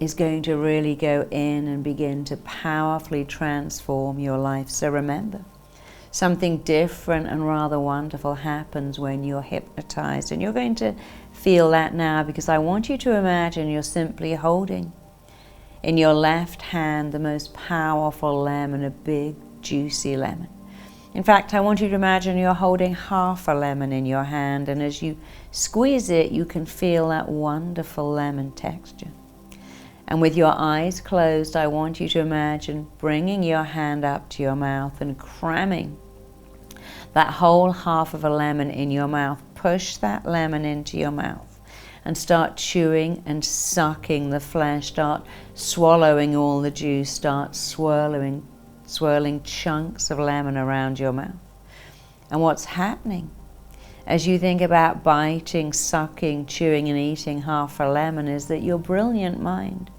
is going to really go in and begin to powerfully transform your life. So remember, something different and rather wonderful happens when you're hypnotized. And you're going to feel that now, because I want you to imagine you're simply holding in your left hand the most powerful lemon, a big, juicy lemon. In fact, I want you to imagine you're holding half a lemon in your hand, and as you squeeze it, you can feel that wonderful lemon texture. And with your eyes closed, I want you to imagine bringing your hand up to your mouth and cramming that whole half of a lemon in your mouth. Push that lemon into your mouth and start chewing and sucking the flesh. Start swallowing all the juice. Start swirling chunks of lemon around your mouth. And what's happening as you think about biting, sucking, chewing and eating half a lemon is that your brilliant mind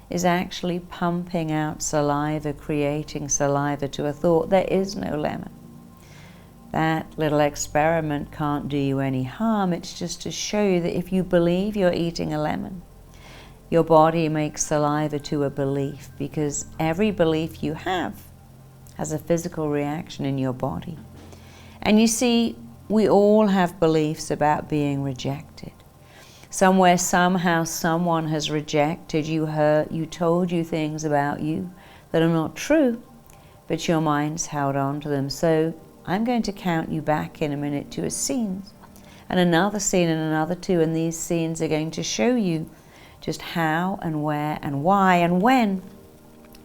is actually pumping out saliva, creating saliva to a thought. There is no lemon. That little experiment can't do you any harm. It's just to show you that if you believe you're eating a lemon, your body makes saliva to a belief, because every belief you have has a physical reaction in your body. And you see, we all have beliefs about being rejected. Somewhere, somehow, someone has rejected you, hurt you, told you things about you that are not true, but your mind's held on to them. So I'm going to count you back in a minute to a scene, and another scene and another two, and these scenes are going to show you just how and where and why and when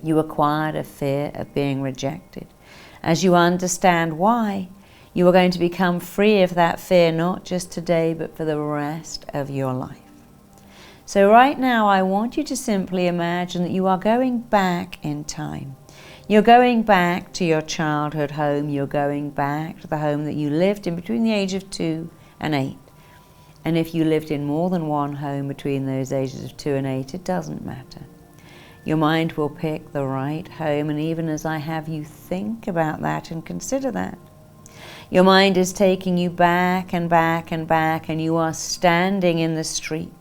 you acquired a fear of being rejected. As you understand why, you are going to become free of that fear, not just today, but for the rest of your life. So right now, I want you to simply imagine that you are going back in time. You're going back to your childhood home. You're going back to the home that you lived in between the age of 2 and 8. And if you lived in more than one home between those ages of 2 and 8, it doesn't matter. Your mind will pick the right home, and even as I have you think about that and consider that, your mind is taking you back and back and back, and you are standing in the street.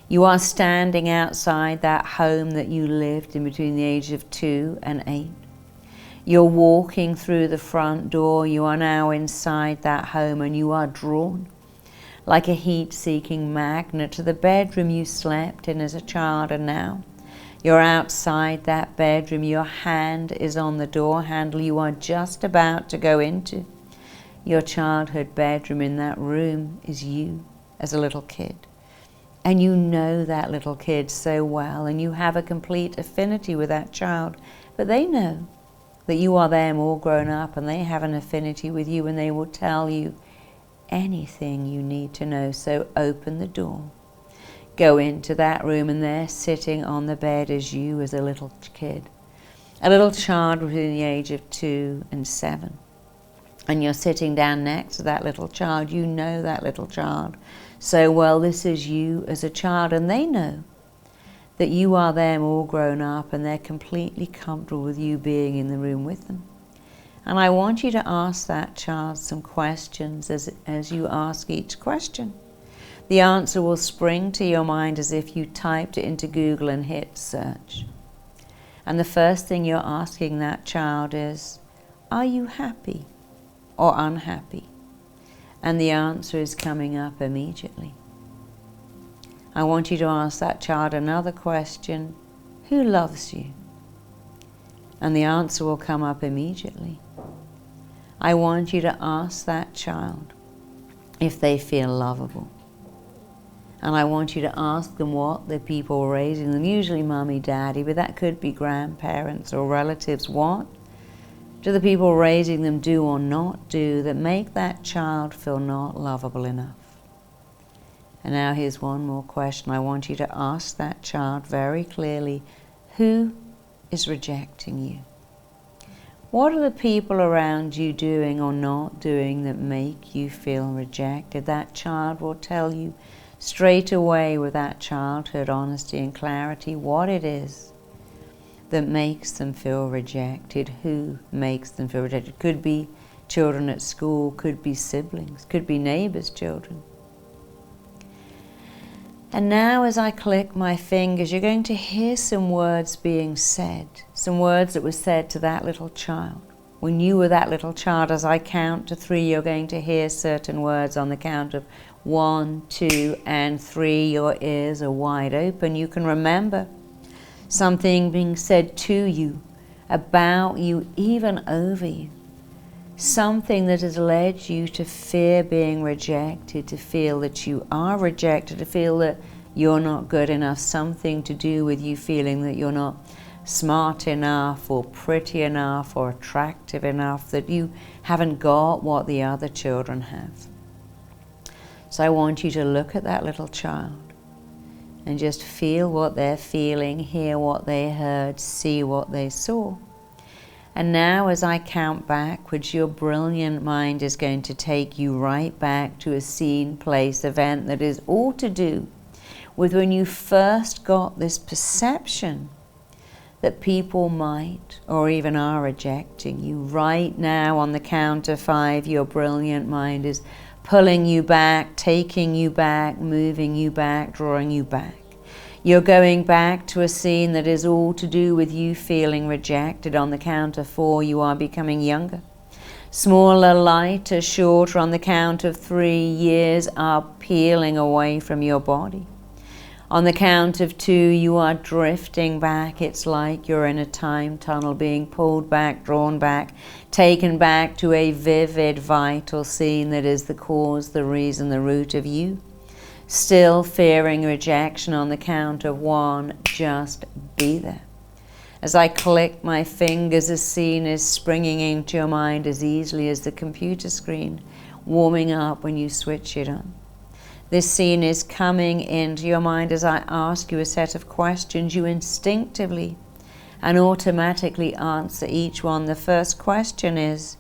You are standing outside that home that you lived in between the age of 2 and 8. You're walking through the front door. You are now inside that home, and you are drawn like a heat-seeking magnet to the bedroom you slept in as a child, and now you're outside that bedroom. Your hand is on the door handle. You are just about to go into your childhood bedroom. In that room is you as a little kid. And you know that little kid so well, and you have a complete affinity with that child. But they know that you are them all grown up, and they have an affinity with you, and they will tell you anything you need to know. So open the door. Go into that room, and there sitting on the bed is you as a little kid. A little child between the age of 2 and 7. And you're sitting down next to that little child. You know that little child so well. This is you as a child, and they know that you are them all grown up, and they're completely comfortable with you being in the room with them. And I want you to ask that child some questions. As you ask each question, the answer will spring to your mind as if you typed it into Google and hit search. And the first thing you're asking that child is, are you happy or unhappy? And the answer is coming up immediately. I want you to ask that child another question, who loves you? And the answer will come up immediately. I want you to ask that child if they feel lovable. And I want you to ask them what the people raising them, usually mummy, daddy, but that could be grandparents or relatives, what do the people raising them do or not do that make that child feel not lovable enough? And now here's one more question. I want you to ask that child very clearly, who is rejecting you? What are the people around you doing or not doing that make you feel rejected? That child will tell you straight away, with that childhood honesty and clarity, what it is that makes them feel rejected, who makes them feel rejected. Could be children at school, could be siblings, could be neighbors' children. And now as I click my fingers, you're going to hear some words being said, some words that were said to that little child. When you were that little child, as I count to 3, you're going to hear certain words on the count of 1, 2, and 3. Your ears are wide open. You can remember something being said to you, about you, even over you. Something that has led you to fear being rejected, to feel that you are rejected, to feel that you're not good enough, something to do with you feeling that you're not smart enough or pretty enough or attractive enough, that you haven't got what the other children have. So I want you to look at that little child and just feel what they're feeling, hear what they heard, see what they saw. And now as I count backwards, your brilliant mind is going to take you right back to a scene, place, event that is all to do with when you first got this perception that people might or even are rejecting you. Right now on the count of 5, your brilliant mind is pulling you back, taking you back, moving you back, drawing you back. You're going back to a scene that is all to do with you feeling rejected. On the count of 4, you are becoming younger, smaller, lighter, shorter. On the count of 3, years are peeling away from your body. On the count of 2, you are drifting back. It's like you're in a time tunnel, being pulled back, drawn back, taken back to a vivid, vital scene that is the cause, the reason, the root of you. Still fearing rejection. On the count of 1, just be there. As I click my fingers, a scene is springing into your mind as easily as the computer screen warming up when you switch it on. This scene is coming into your mind as I ask you a set of questions. You instinctively and automatically answer each one. The first question is,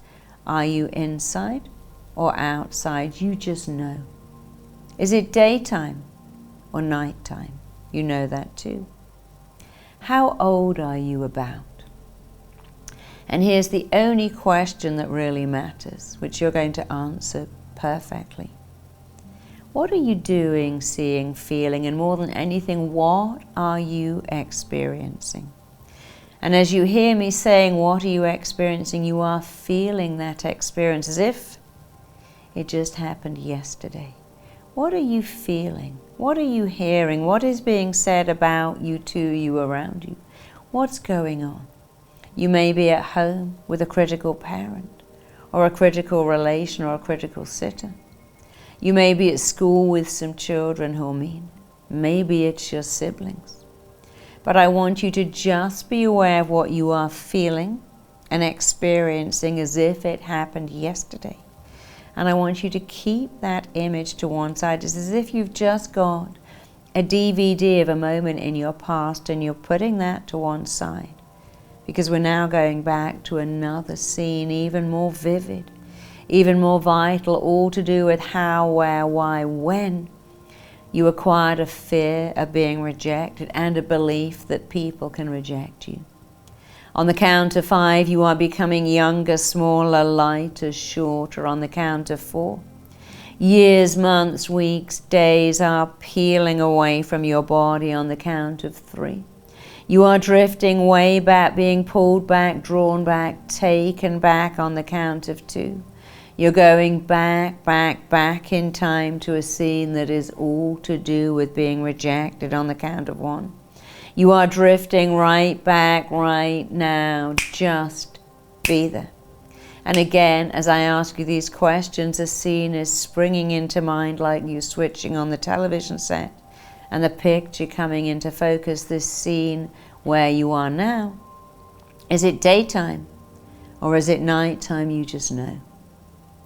are you inside or outside? You just know. Is it daytime or nighttime? You know that too. How old are you about? And here's the only question that really matters, which you're going to answer perfectly. What are you doing, seeing, feeling, and more than anything, what are you experiencing? And as you hear me saying, what are you experiencing, you are feeling that experience as if it just happened yesterday. What are you feeling? What are you hearing? What is being said about you, to you, around you? What's going on? You may be at home with a critical parent, or a critical relation, or a critical sitter. You may be at school with some children who are mean. Maybe it's your siblings. But I want you to just be aware of what you are feeling and experiencing as if it happened yesterday. And I want you to keep that image to one side. It's as if you've just got a DVD of a moment in your past and you're putting that to one side. Because we're now going back to another scene, even more vivid, even more vital, all to do with how, where, why, when you acquired a fear of being rejected and a belief that people can reject you. On the count of 5, you are becoming younger, smaller, lighter, shorter. On the count of 4, years, months, weeks, days are peeling away from your body. On the count of 3, you are drifting way back, being pulled back, drawn back, taken back. On the count of 2, you're going back, back, back in time to a scene that is all to do with being rejected. On the count of 1, you are drifting right back right now. Just be there. And again, as I ask you these questions, a scene is springing into mind like you switching on the television set and the picture coming into focus, this scene where you are now. Is it daytime or is it nighttime? You just know.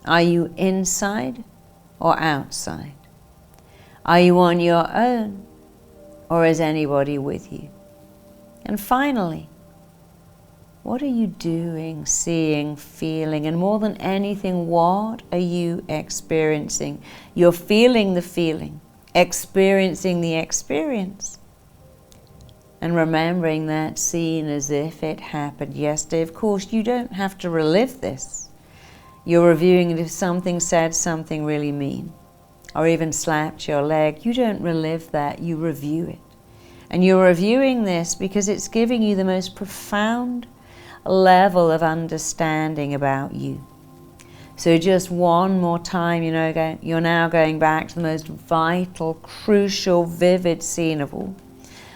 Are you inside or outside? Are you on your own or is anybody with you? And finally, what are you doing, seeing, feeling, and more than anything, what are you experiencing? You're feeling the feeling, experiencing the experience, and remembering that scene as if it happened yesterday. Of course, you don't have to relive this. You're reviewing it if something said something really mean, or even slapped your leg, you don't relive that, you review it. And you're reviewing this because it's giving you the most profound level of understanding about you. So just one more time, you're now going back to the most vital, crucial, vivid scene of all.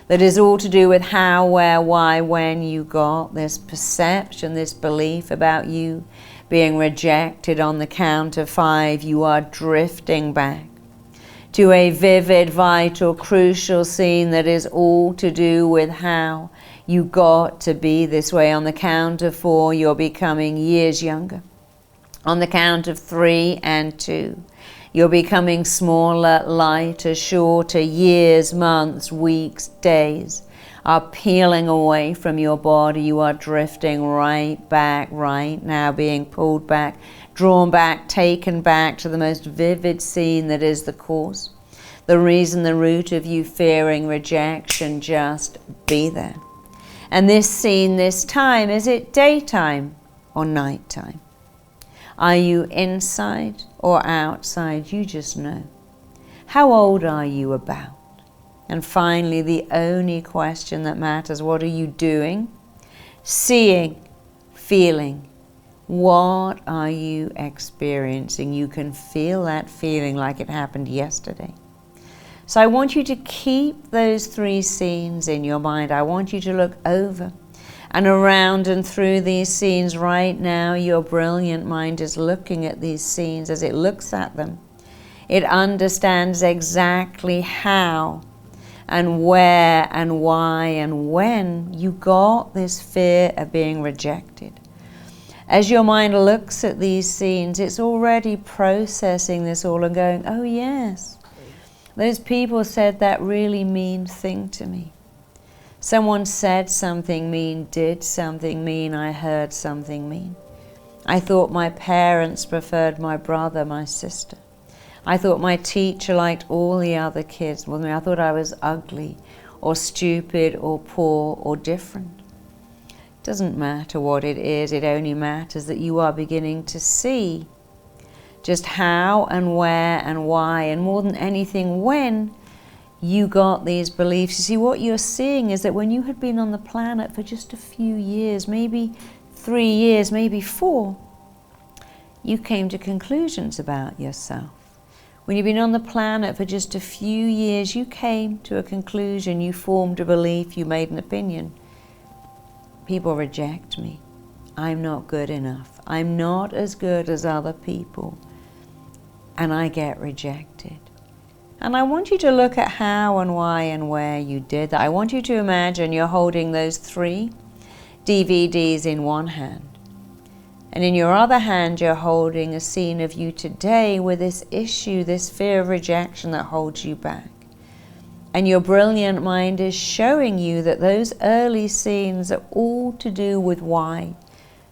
That is all to do with how, where, why, when you got this perception, this belief about you being rejected. On the count of 5, you are drifting back to a vivid, vital, crucial scene that is all to do with how you got to be this way. On the count of 4, you're becoming years younger. On the count of 3 and 2, you're becoming smaller, lighter, shorter. Years, months, weeks, days are peeling away from your body. You are drifting right back, right now, being pulled back, drawn back, taken back to the most vivid scene that is the cause, the reason, the root of you fearing rejection. Just be there. And this scene, this time, is it daytime or nighttime? Are you inside or outside? You just know. How old are you about? And finally, the only question that matters, what are you doing, seeing, feeling? What are you experiencing? You can feel that feeling like it happened yesterday. So I want you to keep those 3 scenes in your mind. I want you to look over and around and through these scenes right now. Your brilliant mind is looking at these scenes. As it looks at them, it understands exactly how and where and why and when you got this fear of being rejected. As your mind looks at these scenes, it's already processing this all and going, oh yes, those people said that really mean thing to me. Someone said something mean, did something mean, I heard something mean. I thought my parents preferred my brother, my sister. I thought my teacher liked all the other kids with me. I thought I was ugly or stupid or poor or different. It doesn't matter what it is, it only matters that you are beginning to see just how and where and why, and more than anything, when you got these beliefs. You see, what you're seeing is that when you had been on the planet for just a few years, maybe 3 years, maybe 4, you came to conclusions about yourself. When you've been on the planet for just a few years, you came to a conclusion, you formed a belief, you made an opinion. People reject me. I'm not good enough. I'm not as good as other people. And I get rejected. And I want you to look at how and why and where you did that. I want you to imagine you're holding those 3 DVDs in one hand. And in your other hand, you're holding a scene of you today with this issue, this fear of rejection that holds you back. And your brilliant mind is showing you that those early scenes are all to do with why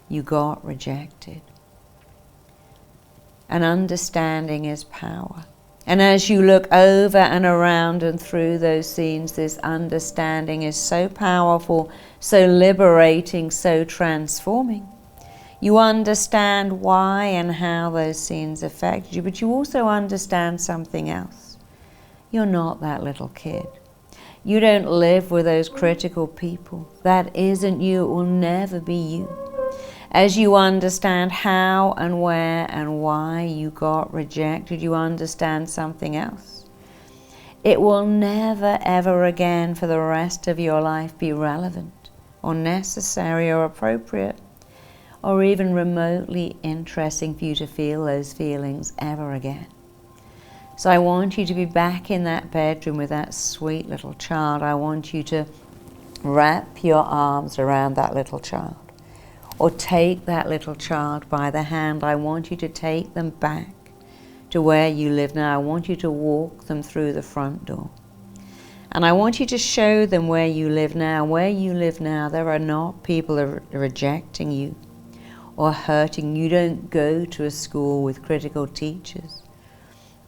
you got rejected. And understanding is power. And as you look over and around and through those scenes, this understanding is so powerful, so liberating, so transforming. You understand why and how those scenes affect you, but you also understand something else. You're not that little kid. You don't live with those critical people. That isn't you. It will never be you. As you understand how and where and why you got rejected, you understand something else. It will never, ever again for the rest of your life be relevant or necessary or appropriate or even remotely interesting for you to feel those feelings ever again. So I want you to be back in that bedroom with that sweet little child. I want you to wrap your arms around that little child. Or take that little child by the hand. I want you to take them back to where you live now. I want you to walk them through the front door. And I want you to show them where you live now. Where you live now, there are not people that are rejecting you or hurting. You don't go to a school with critical teachers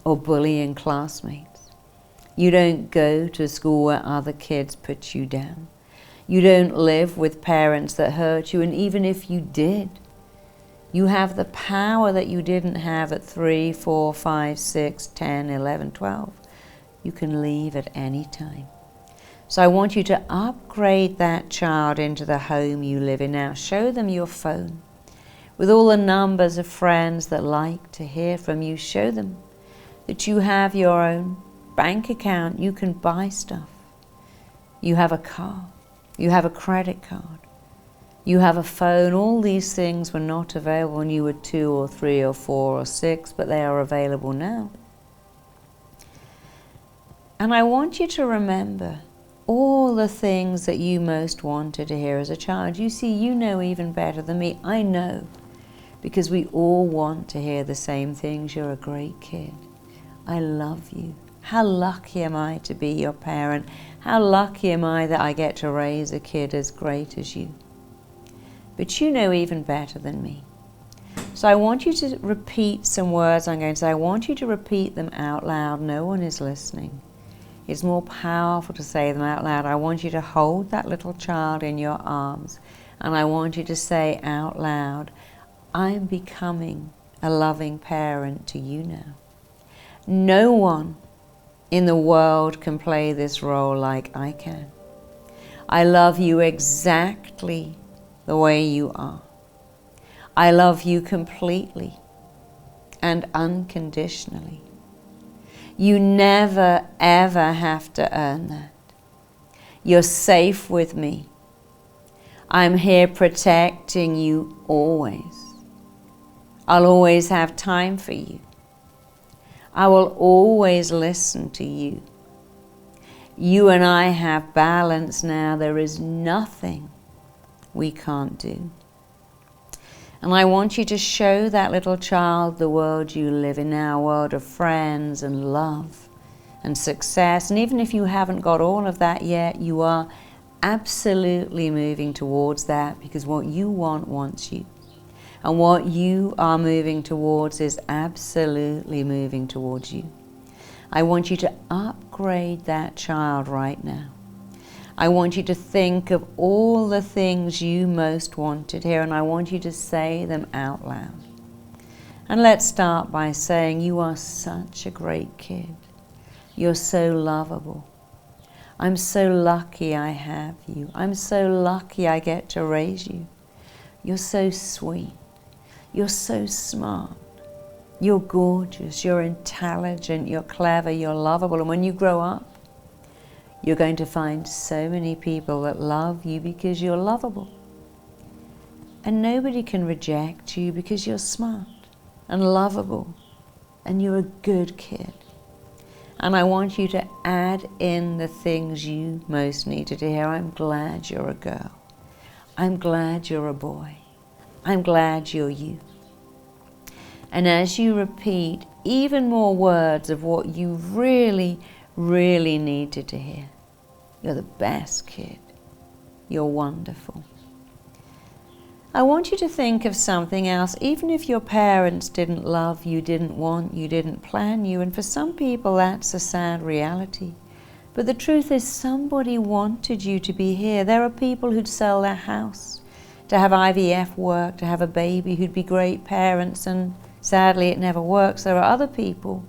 or bullying classmates. You don't go to a school where other kids put you down. You don't live with parents that hurt you, and even if you did, You have the power that you didn't have at 3, 4, 5, 6, 10, 11, 12. You can leave at any time. So I want you to upgrade that child into the home you live in now. Show them your phone with all the numbers of friends that like to hear from you. Show them that you have your own bank account. You can buy stuff. You have a car. You have a credit card. You have a phone. All these things were not available when you were 2 or 3 or 4 or 6, but they are available now. And I want you to remember all the things that you most wanted to hear as a child. You see, you know even better than me. I know, because we all want to hear the same things. You're a great kid. I love you. How lucky am I to be your parent? How lucky am I that I get to raise a kid as great as you? But you know even better than me. So I want you to repeat some words I'm going to say. I want you to repeat them out loud. No one is listening. It's more powerful to say them out loud. I want you to hold that little child in your arms, and I want you to say out loud, I'm becoming a loving parent to you now. No one in the world can play this role like I can. I love you exactly the way you are. I love you completely and unconditionally. You never, ever have to earn that. You're safe with me. I'm here protecting you always. I'll always have time for you. I will always listen to you. You and I have balance now. There is nothing we can't do. And I want you to show that little child the world you live in now, a world of friends and love and success. And even if you haven't got all of that yet, you are absolutely moving towards that, because what you want wants you. And what you are moving towards is absolutely moving towards you. I want you to upgrade that child right now. I want you to think of all the things you most wanted here, and I want you to say them out loud. And let's start by saying, you are such a great kid. You're so lovable. I'm so lucky I have you. I'm so lucky I get to raise you. You're so sweet. You're so smart. You're gorgeous. You're intelligent. You're clever. You're lovable. And when you grow up, you're going to find so many people that love you because you're lovable. And nobody can reject you because you're smart and lovable and you're a good kid. And I want you to add in the things you most needed to hear. I'm glad you're a girl. I'm glad you're a boy. I'm glad you're you. And as you repeat even more words of what you really needed to hear. You're the best kid. You're wonderful. I want you to think of something else. Even if your parents didn't love you, didn't want you, didn't plan you, and for some people that's a sad reality. But the truth is, somebody wanted you to be here. There are people who'd sell their house to have IVF work, to have a baby, who'd be great parents, and sadly it never works. There are other people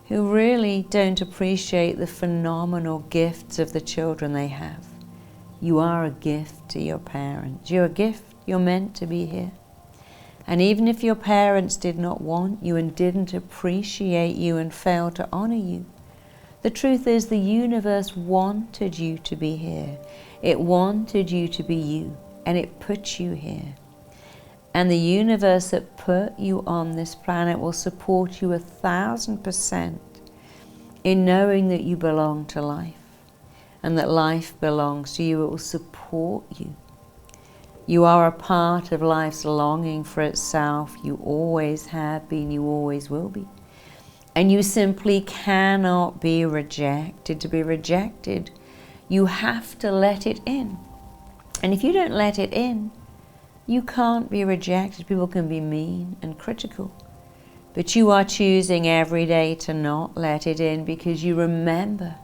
who really don't appreciate the phenomenal gifts of the children they have. You are a gift to your parents. You're a gift. You're meant to be here. And even if your parents did not want you and didn't appreciate you and failed to honor you, the truth is the universe wanted you to be here. It wanted you to be you, and it put you here. And the universe that put you on this planet will support you 1,000% in knowing that you belong to life and that life belongs to you. It will support you. You are a part of life's longing for itself. You always have been, you always will be. And you simply cannot be rejected. To be rejected, you have to let it in. And if you don't let it in, you can't be rejected. People can be mean and critical. But you are choosing every day to not let it in, because you remember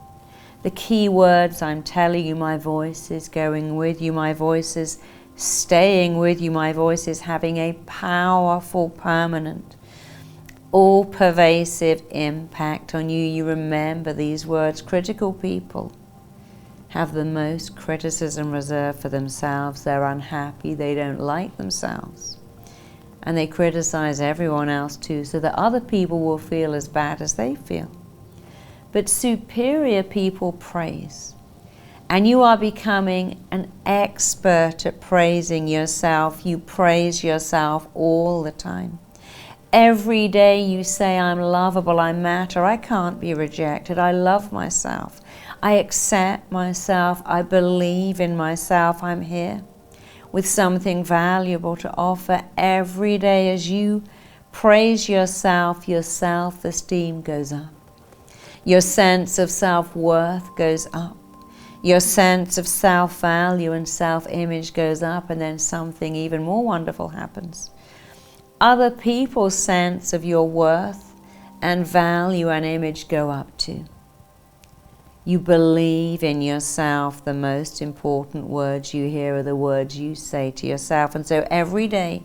the key words I'm telling you. My voice is going with you. My voice is staying with you. My voice is having a powerful, permanent, all-pervasive impact on you. You remember these words. Critical people have the most criticism reserved for themselves. They're unhappy, they don't like themselves. And they criticize everyone else too, so that other people will feel as bad as they feel. But superior people praise. And you are becoming an expert at praising yourself. You praise yourself all the time. Every day you say, I'm lovable, I matter, I can't be rejected, I love myself, I accept myself, I believe in myself, I'm here with something valuable to offer. Every day as you praise yourself, your self-esteem goes up. Your sense of self-worth goes up. Your sense of self-value and self-image goes up, and then something even more wonderful happens. Other people's sense of your worth and value and image go up too. You believe in yourself. The most important words you hear are the words you say to yourself. And so every day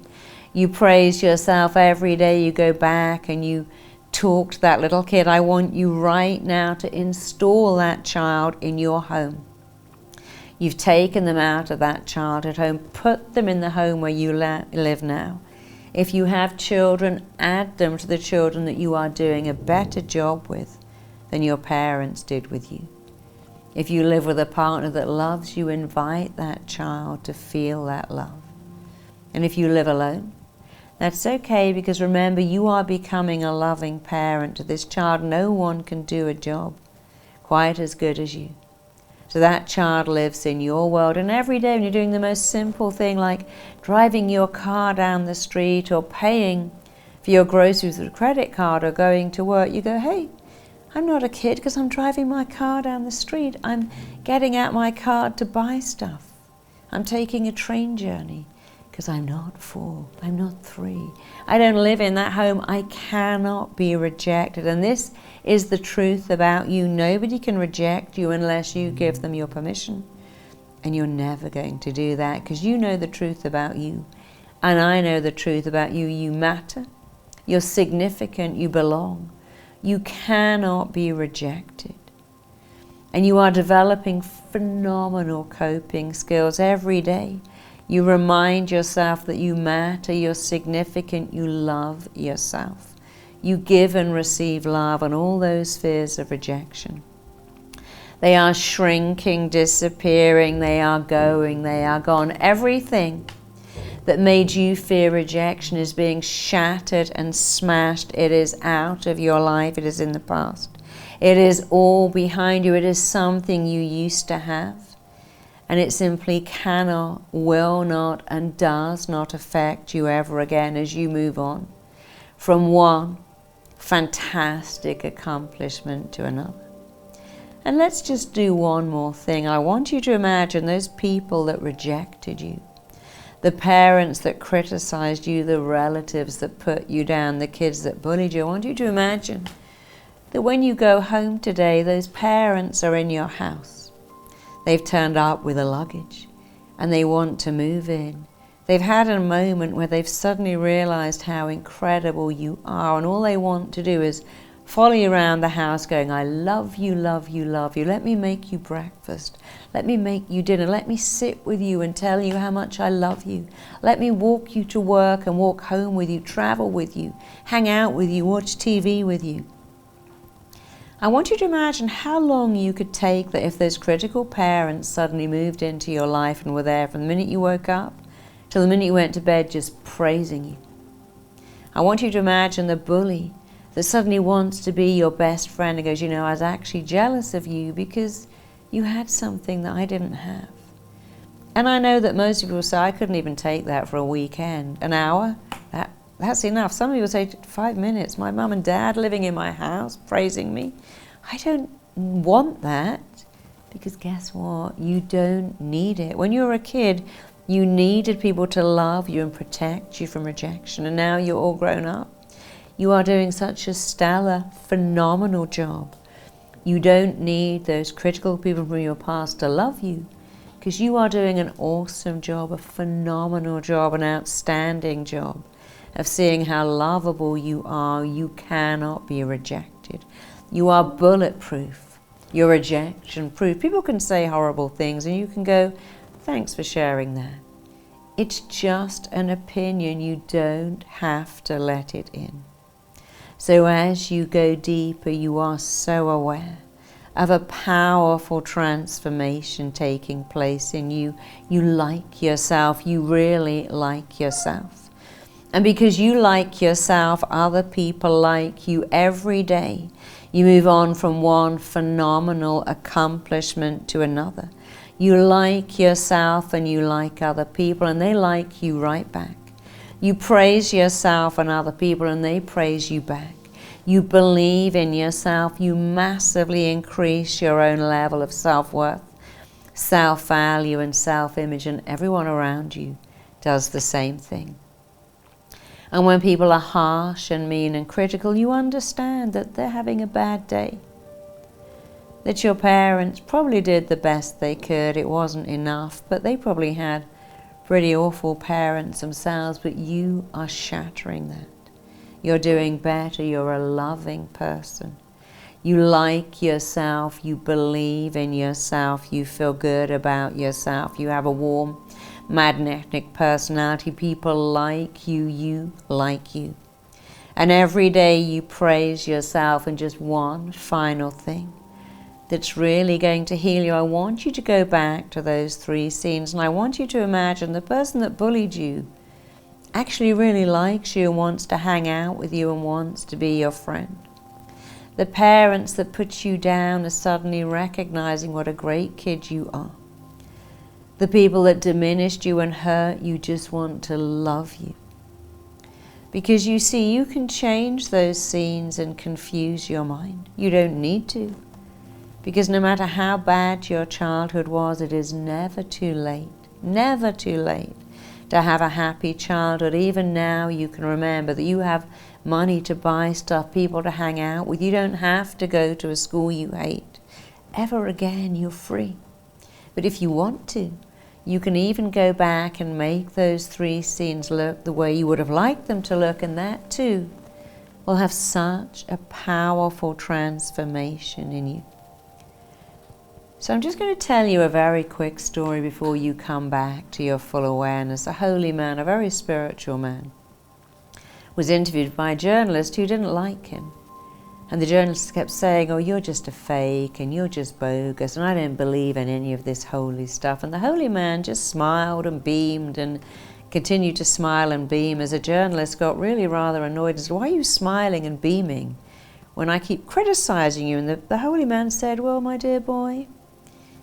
you praise yourself. Every day you go back and you talk to that little kid. I want you right now to install that child in your home. You've taken them out of that childhood home, put them in the home where you live now. If you have children, add them to the children that you are doing a better job with than your parents did with you. If you live with a partner that loves you, invite that child to feel that love. And if you live alone, that's okay, because remember, you are becoming a loving parent to this child. No one can do a job quite as good as you. So that child lives in your world, and every day when you're doing the most simple thing like driving your car down the street or paying for your groceries with a credit card or going to work, you go, hey, I'm not a kid because I'm driving my car down the street. I'm getting out my card to buy stuff. I'm taking a train journey because I'm not 4, I'm not 3. I don't live in that home. I cannot be rejected. And this is the truth about you. Nobody can reject you unless you give them your permission. And you're never going to do that because you know the truth about you. And I know the truth about you. You matter. You're significant. You belong. You cannot be rejected. And you are developing phenomenal coping skills every day. You remind yourself that you matter, you're significant, you love yourself. You give and receive love, and all those fears of rejection, they are shrinking, disappearing, they are going, they are gone. Everything that made you fear rejection is being shattered and smashed. It is out of your life. It is in the past. It is all behind you. It is something you used to have. And it simply cannot, will not, and does not affect you ever again as you move on from one fantastic accomplishment to another. And let's just do one more thing. I want you to imagine those people that rejected you, the parents that criticized you, the relatives that put you down, the kids that bullied you. I want you to imagine that when you go home today, those parents are in your house. They've turned up with a luggage and they want to move in. They've had a moment where they've suddenly realized how incredible you are, and all they want to do is follow you around the house going, I love you, love you, love you. Let me make you breakfast. Let me make you dinner. Let me sit with you and tell you how much I love you. Let me walk you to work and walk home with you, travel with you, hang out with you, watch TV with you. I want you to imagine how long you could take that if those critical parents suddenly moved into your life and were there from the minute you woke up till the minute you went to bed just praising you. I want you to imagine the bully that suddenly wants to be your best friend and goes, you know, I was actually jealous of you because you had something that I didn't have. And I know that most people say, I couldn't even take that for a weekend. An hour? That's enough. Some people say 5 minutes. My mum and dad living in my house praising me. I don't want that, because guess what? You don't need it. When you were a kid, you needed people to love you and protect you from rejection. And now you're all grown up. You are doing such a stellar, phenomenal job. You don't need those critical people from your past to love you. because you are doing an awesome job, a phenomenal job, an outstanding job of seeing how lovable you are. You cannot be rejected. You are bulletproof. You're rejection proof. People can say horrible things and you can go, thanks for sharing that. It's just an opinion. You don't have to let it in. So as you go deeper, you are so aware of a powerful transformation taking place in you. You like yourself. You really like yourself. And because you like yourself, other people like you every day. You move on from one phenomenal accomplishment to another. You like yourself and you like other people, and they like you right back. You praise yourself and other people, and they praise you back. You believe in yourself. You massively increase your own level of self-worth, self-value, and self-image, and everyone around you does the same thing. And when people are harsh and mean and critical, you understand that they're having a bad day. That your parents probably did the best they could. It wasn't enough, but they probably had pretty awful parents themselves, but you are shattering that. You're doing better. You're a loving person. You like yourself. You believe in yourself. You feel good about yourself. You have a warm, magnetic personality. People like you. You like you. And every day you praise yourself. And just one final thing that's really going to heal you. I want you to go back to those 3 scenes, and I want you to imagine the person that bullied you actually really likes you and wants to hang out with you and wants to be your friend. The parents that put you down are suddenly recognizing what a great kid you are. The people that diminished you and hurt you just want to love you. Because you see, you can change those scenes and confuse your mind. You don't need to. Because no matter how bad your childhood was, it is never too late to have a happy childhood. Even now you can remember that you have money to buy stuff, people to hang out with. You don't have to go to a school you hate. Ever again, you're free. But if you want to, you can even go back and make those 3 scenes look the way you would have liked them to look, and that too will have such a powerful transformation in you. So I'm just going to tell you a very quick story before you come back to your full awareness. A holy man, a very spiritual man, was interviewed by a journalist who didn't like him. And the journalist kept saying, oh, you're just a fake and you're just bogus and I don't believe in any of this holy stuff. And the holy man just smiled and beamed and continued to smile and beam as a journalist got really rather annoyed and said, why are you smiling and beaming when I keep criticizing you? And the holy man said, well, my dear boy,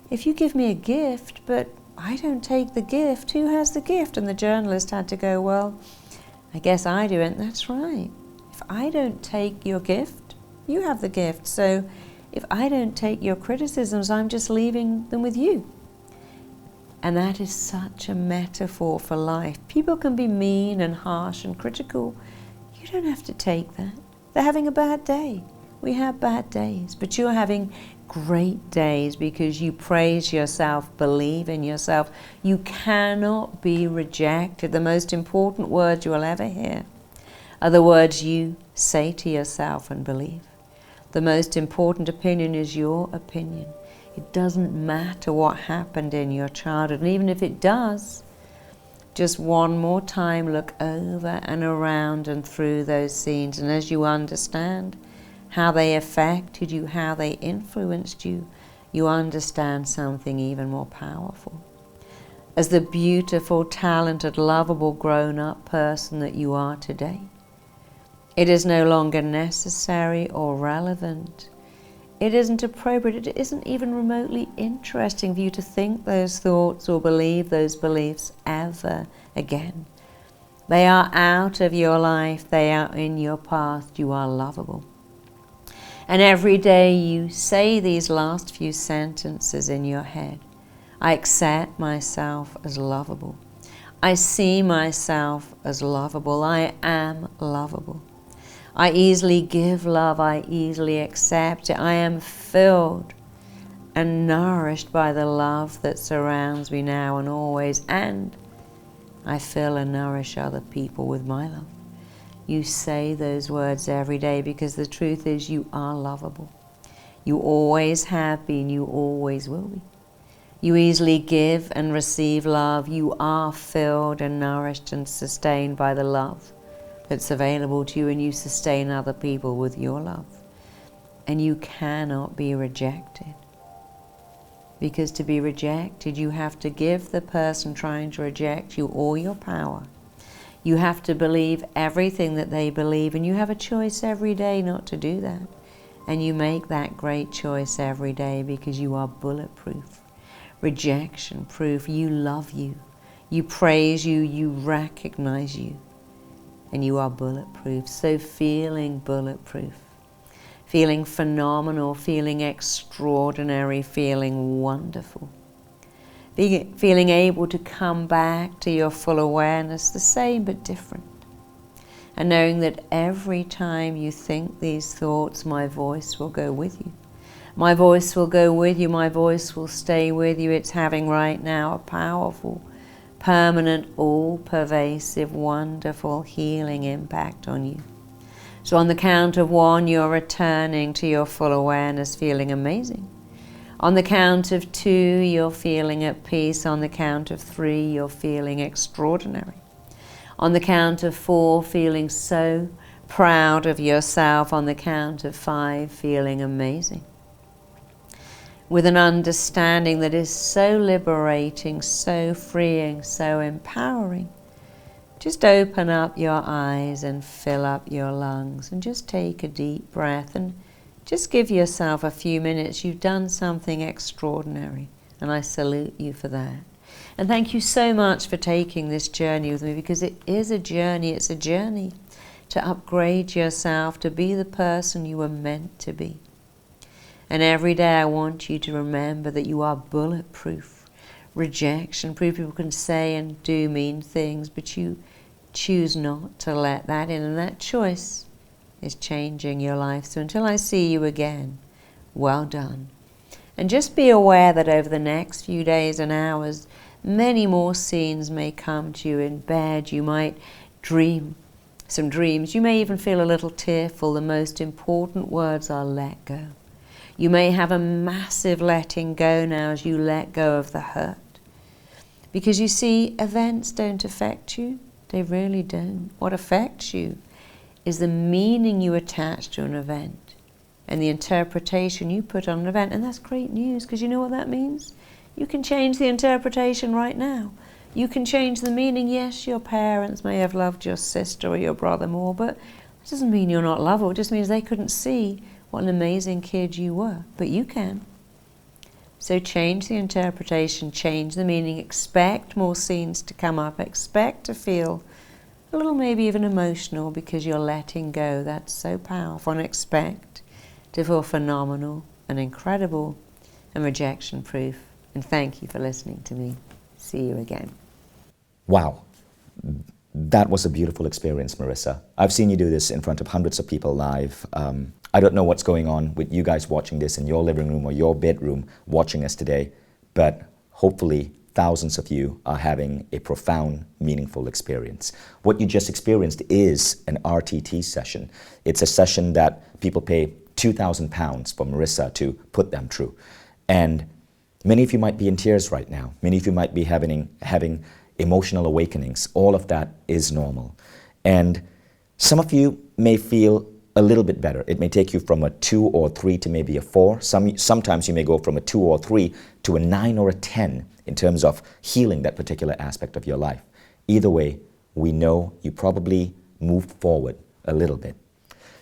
if you give me a gift, but I don't take the gift, who has the gift? And the journalist had to go, well, I guess I do. And that's right. If I don't take your gift, you have the gift. So if I don't take your criticisms, I'm just leaving them with you. And that is such a metaphor for life. People can be mean and harsh and critical. You don't have to take that. They're having a bad day. We have bad days, but you're having great days because you praise yourself, believe in yourself. You cannot be rejected. The most important words you will ever hear are the words you say to yourself and believe. The most important opinion is your opinion. It doesn't matter what happened in your childhood, and even if it does, just one more time look over and around and through those scenes, and as you understand how they affected you, how they influenced you, you understand something even more powerful. As the beautiful, talented, lovable, grown-up person that you are today, it is no longer necessary or relevant. It isn't appropriate. It isn't even remotely interesting for you to think those thoughts or believe those beliefs ever again. They are out of your life. They are in your past. You are lovable. And every day you say these last few sentences in your head. I accept myself as lovable. I see myself as lovable. I am lovable. I easily give love. I easily accept it. I am filled and nourished by the love that surrounds me now and always, and I fill and nourish other people with my love. You say those words every day because the truth is you are lovable. You always have been, you always will be. You easily give and receive love. You are filled and nourished and sustained by the love that's available to you, and you sustain other people with your love. And you cannot be rejected. Because to be rejected, you have to give the person trying to reject you all your power. You have to believe everything that they believe, and you have a choice every day not to do that. And you make that great choice every day because you are bulletproof, rejection-proof. You love you, you praise you, you recognize you, and you are bulletproof. So feeling bulletproof, feeling phenomenal, feeling extraordinary, feeling wonderful. Feeling able to come back to your full awareness, the same but different. And knowing that every time you think these thoughts, my voice will go with you. My voice will go with you, my voice will stay with you. It's having right now a powerful, permanent, all-pervasive, wonderful healing impact on you. So on the count of 1, you're returning to your full awareness, feeling amazing. On the count of 2, you're feeling at peace. On the count of 3, you're feeling extraordinary. On the count of 4, feeling so proud of yourself. On the count of 5, feeling amazing. With an understanding that is so liberating, so freeing, so empowering. Just open up your eyes and fill up your lungs and just take a deep breath and just give yourself a few minutes. You've done something extraordinary, and I salute you for that. And thank you so much for taking this journey with me, because it is a journey. It's a journey to upgrade yourself, to be the person you were meant to be. And every day I want you to remember that you are bulletproof, rejection-proof. People can say and do mean things, but you choose not to let that in, and that choice is changing your life. So until I see you again, well done. And just be aware that over the next few days and hours, many more scenes may come to you in bed. You might dream some dreams. You may even feel a little tearful. The most important words are let go. You may have a massive letting go now as you let go of the hurt. Because you see, events don't affect you. They really don't. What affects you is the meaning you attach to an event and the interpretation you put on an event. And that's great news, because you know what that means? You can change the interpretation right now. You can change the meaning. Yes, your parents may have loved your sister or your brother more, but it doesn't mean you're not lovable. It just means they couldn't see what an amazing kid you were, but you can. So change the interpretation, change the meaning, expect more scenes to come up, expect to feel a little maybe even emotional because you're letting go. That's so powerful. And expect to feel phenomenal and incredible and rejection-proof. And thank you for listening to me. See you again. Wow. That was a beautiful experience, Marisa. I've seen you do this in front of hundreds of people live. I don't know what's going on with you guys watching this in your living room or your bedroom watching us today, but hopefully thousands of you are having a profound, meaningful experience. What you just experienced is an RTT session. It's a session that people pay £2,000 for Marisa to put them through. And many of you might be in tears right now. Many of you might be having emotional awakenings. All of that is normal. And some of you may feel a little bit better. It may take you from a 2 or 3 to maybe a 4. Sometimes you may go from a 2 or 3 to a 9 or a 10 in terms of healing that particular aspect of your life. Either way, we know you probably moved forward a little bit.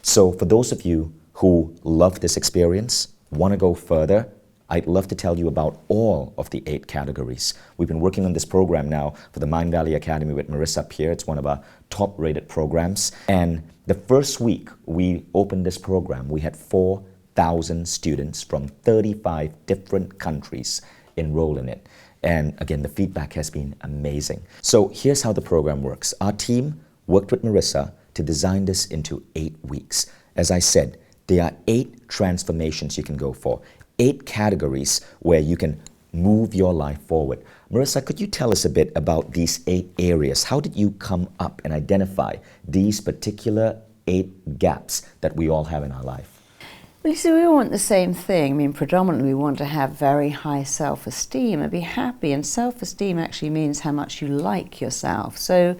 So for those of you who love this experience, want to go further, I'd love to tell you about all of the 8 categories. We've been working on this program now for the Mindvalley Academy with Marisa Peer. It's one of our top-rated programs. And the first week we opened this program, we had 4,000 students from 35 different countries enroll in it. And again, the feedback has been amazing. So here's how the program works. Our team worked with Marisa to design this into 8 weeks. As I said, there are 8 transformations you can go for. 8 categories where you can move your life forward. Marisa, could you tell us a bit about these 8 areas? How did you come up and identify these particular 8 gaps that we all have in our life? Well, you see, we all want the same thing. I mean, predominantly we want to have very high self-esteem and be happy. And self-esteem actually means how much you like yourself. So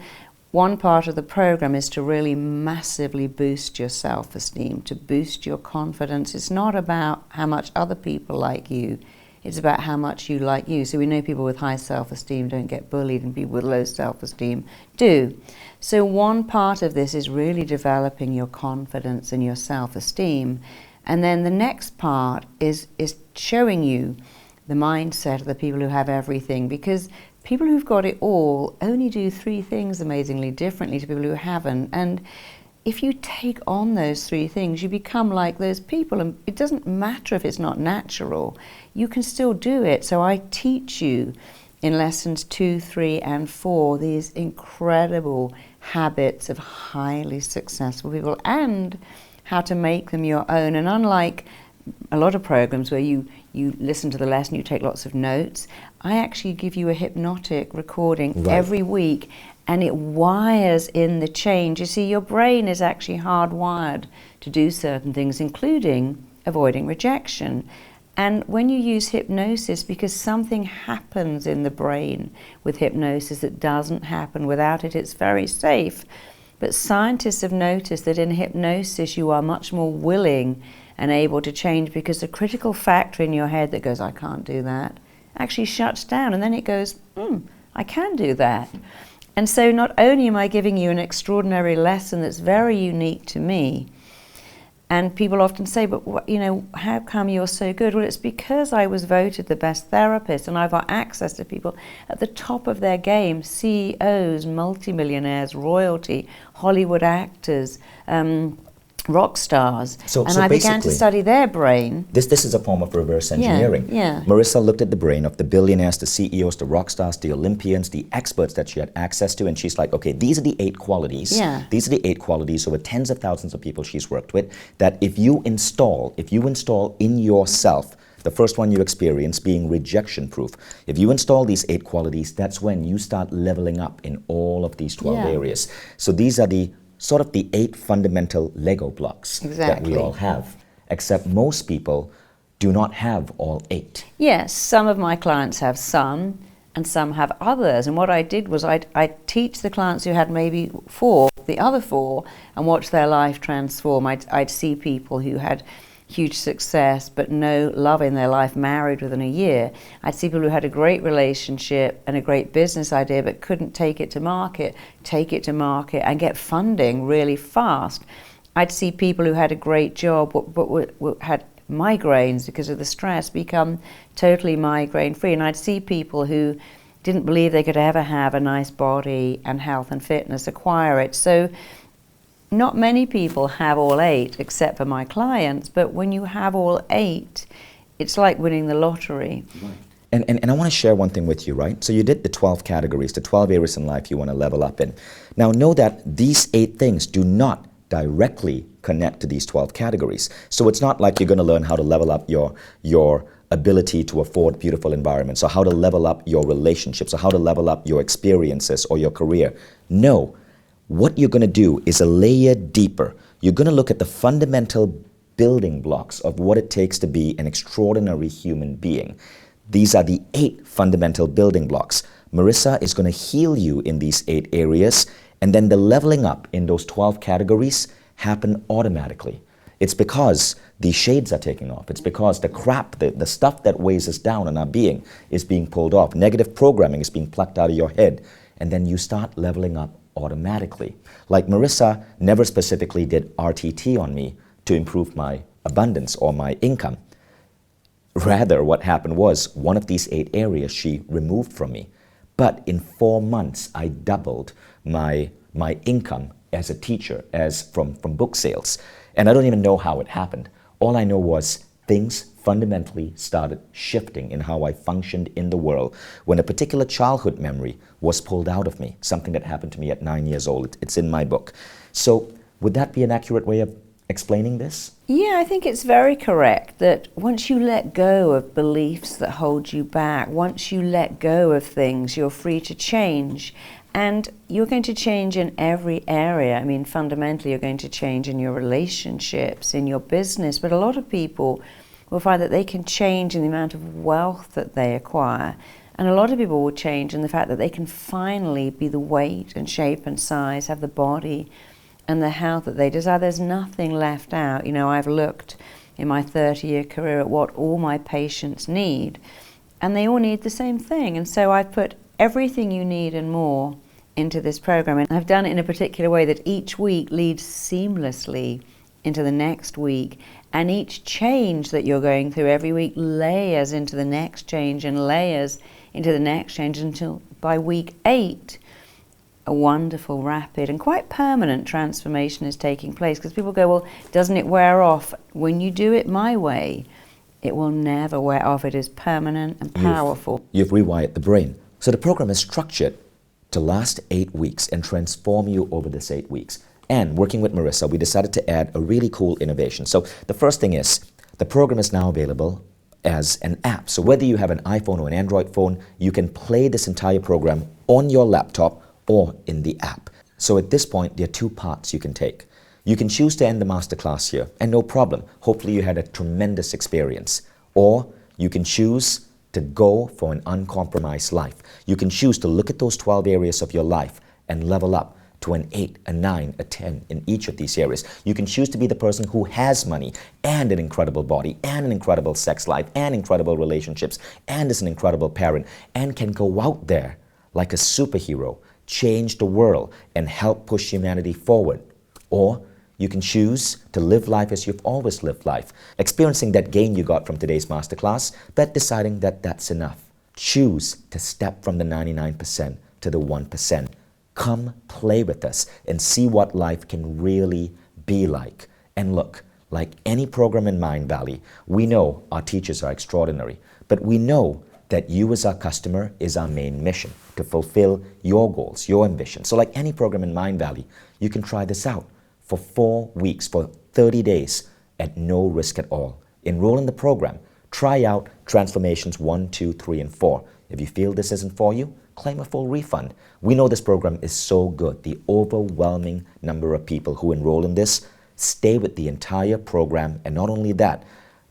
one part of the program is to really massively boost your self-esteem, to boost your confidence. It's not about how much other people like you. It's about how much you like you. So we know people with high self-esteem don't get bullied and people with low self-esteem do. So one part of this is really developing your confidence and your self-esteem. And then the next part is showing you the mindset of the people who have everything, because people who've got it all only do 3 things amazingly differently to people who haven't. And if you take on those 3 things, you become like those people, and it doesn't matter if it's not natural. You can still do it. So I teach you in lessons 2, 3, and 4 these incredible habits of highly successful people and how to make them your own. And unlike a lot of programs where you listen to the lesson, you take lots of notes, I actually give you a hypnotic recording every week, and it wires in the change. You see, your brain is actually hardwired to do certain things, including avoiding rejection. And when you use hypnosis, because something happens in the brain with hypnosis that doesn't happen without it, it's very safe. But scientists have noticed that in hypnosis you are much more willing and able to change, because the critical factor in your head that goes, I can't do that, actually shuts down, and then it goes, I can do that. And so not only am I giving you an extraordinary lesson that's very unique to me, and people often say, but how come you're so good? Well, it's because I was voted the best therapist, and I've got access to people at the top of their game, CEOs, multimillionaires, royalty, Hollywood actors, rock stars. So I began to study their brain. This is a form of reverse engineering. Yeah. Marisa looked at the brain of the billionaires, the CEOs, the rock stars, the Olympians, the experts that she had access to, and she's like, okay, these are the 8 qualities. Yeah. These are the 8 qualities over tens of thousands of people she's worked with, that if you install in yourself, the first one you experience being rejection proof. If you install these 8 qualities, that's when you start leveling up in all of these 12 areas. So these are the sort of the 8 fundamental Lego blocks that we all have, except most people do not have all 8. Yes, some of my clients have some, and some have others. And what I did was I'd teach the clients who had maybe 4, the other 4, and watch their life transform. I'd see people who had huge success but no love in their life, married within a year. I'd see people who had a great relationship and a great business idea but couldn't take it to market and get funding really fast. I'd see people who had a great job but had migraines because of the stress become totally migraine free. And I'd see people who didn't believe they could ever have a nice body and health and fitness acquire it. So not many people have all 8 except for my clients, but when you have all 8, it's like winning the lottery. Right. And I want to share one thing with you, right? So you did the 12 categories, the 12 areas in life you want to level up in. Now know that these 8 things do not directly connect to these 12 categories. So it's not like you're going to learn how to level up your ability to afford beautiful environments, or how to level up your relationships, or how to level up your experiences or your career. No. What you're going to do is a layer deeper. You're going to look at the fundamental building blocks of what it takes to be an extraordinary human being. These are the 8 fundamental building blocks. Marisa is going to heal you in these 8 areas, and then the leveling up in those 12 categories happen automatically. It's because the shades are taking off. It's because the crap, the stuff that weighs us down in our being is being pulled off. Negative programming is being plucked out of your head, and then you start leveling up automatically. Like Marisa never specifically did RTT on me to improve my abundance or my income. Rather, what happened was one of these 8 areas she removed from me. But in 4 months, I doubled my income as a teacher, as from book sales. And I don't even know how it happened. All I know was things fundamentally started shifting in how I functioned in the world when a particular childhood memory was pulled out of me, something that happened to me at 9 years old. It's in my book. So would that be an accurate way of explaining this? Yeah, I think it's very correct that once you let go of beliefs that hold you back, once you let go of things, you're free to change. And you're going to change in every area. I mean, fundamentally, you're going to change in your relationships, in your business. But a lot of people will find that they can change in the amount of wealth that they acquire. And a lot of people will change in the fact that they can finally be the weight and shape and size, have the body and the health that they desire. There's nothing left out. You know, I've looked in my 30-year career at what all my patients need, and they all need the same thing. And so I've put everything you need and more into this program. And I've done it in a particular way that each week leads seamlessly into the next week. And each change that you're going through every week layers into the next change and layers into the next change until by week 8, a wonderful, rapid, and quite permanent transformation is taking place. Because people go, well, doesn't it wear off? When you do it my way, it will never wear off. It is permanent and powerful. You've rewired the brain. So the program is structured to last 8 weeks and transform you over this 8 weeks. And working with Marisa, we decided to add a really cool innovation. So the first thing is, the program is now available as an app. So whether you have an iPhone or an Android phone, you can play this entire program on your laptop or in the app. So at this point, there are 2 parts you can take. You can choose to end the masterclass here, and no problem. Hopefully you had a tremendous experience. Or you can choose to go for an uncompromised life. You can choose to look at those 12 areas of your life and level up to an 8, a 9, a 10 in each of these areas. You can choose to be the person who has money and an incredible body and an incredible sex life and incredible relationships and is an incredible parent and can go out there like a superhero, change the world and help push humanity forward. Or you can choose to live life as you've always lived life, experiencing that gain you got from today's masterclass, but deciding that that's enough. Choose to step from the 99% to the 1%. Come play with us and see what life can really be like. And look, like any program in Mindvalley, we know our teachers are extraordinary, but we know that you as our customer is our main mission, to fulfill your goals, your ambitions. So like any program in Mindvalley, you can try this out for 4 weeks, for 30 days, at no risk at all. Enroll in the program. Try out Transformations 1, 2, 3, and 4. If you feel this isn't for you, claim a full refund. We know this program is so good. The overwhelming number of people who enroll in this stay with the entire program, and not only that,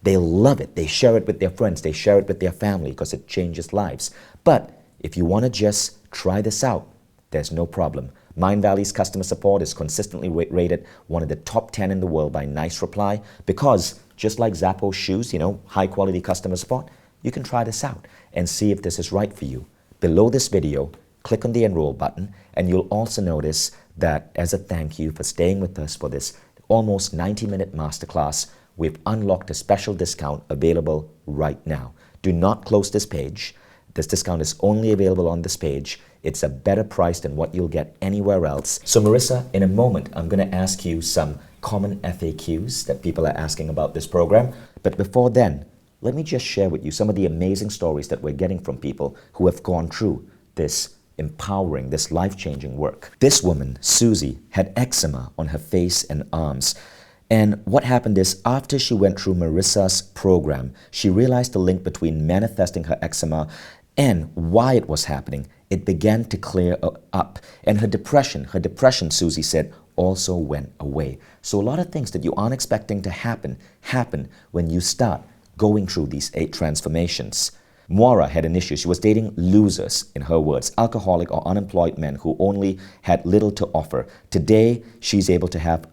they love it. They share it with their friends. They share it with their family because it changes lives. But if you want to just try this out, there's no problem. Mindvalley's customer support is consistently rated one of the top 10 in the world by Nice Reply because just like Zappos shoes, high quality customer support, you can try this out and see if this is right for you. Below this video, click on the enroll button and you'll also notice that as a thank you for staying with us for this almost 90-minute masterclass, we've unlocked a special discount available right now. Do not close this page. This discount is only available on this page. It's a better price than what you'll get anywhere else. So Marisa, in a moment, I'm going to ask you some common FAQs that people are asking about this program. But before then, let me just share with you some of the amazing stories that we're getting from people who have gone through this empowering, this life-changing work. This woman, Susie, had eczema on her face and arms. And what happened is, after she went through Marisa's program, she realized the link between manifesting her eczema and why it was happening. It began to clear up. And her depression, Susie said, also went away. So a lot of things that you aren't expecting to happen when you start going through these 8 transformations. Moira had an issue. She was dating losers, in her words, alcoholic or unemployed men who only had little to offer. Today, she's able to have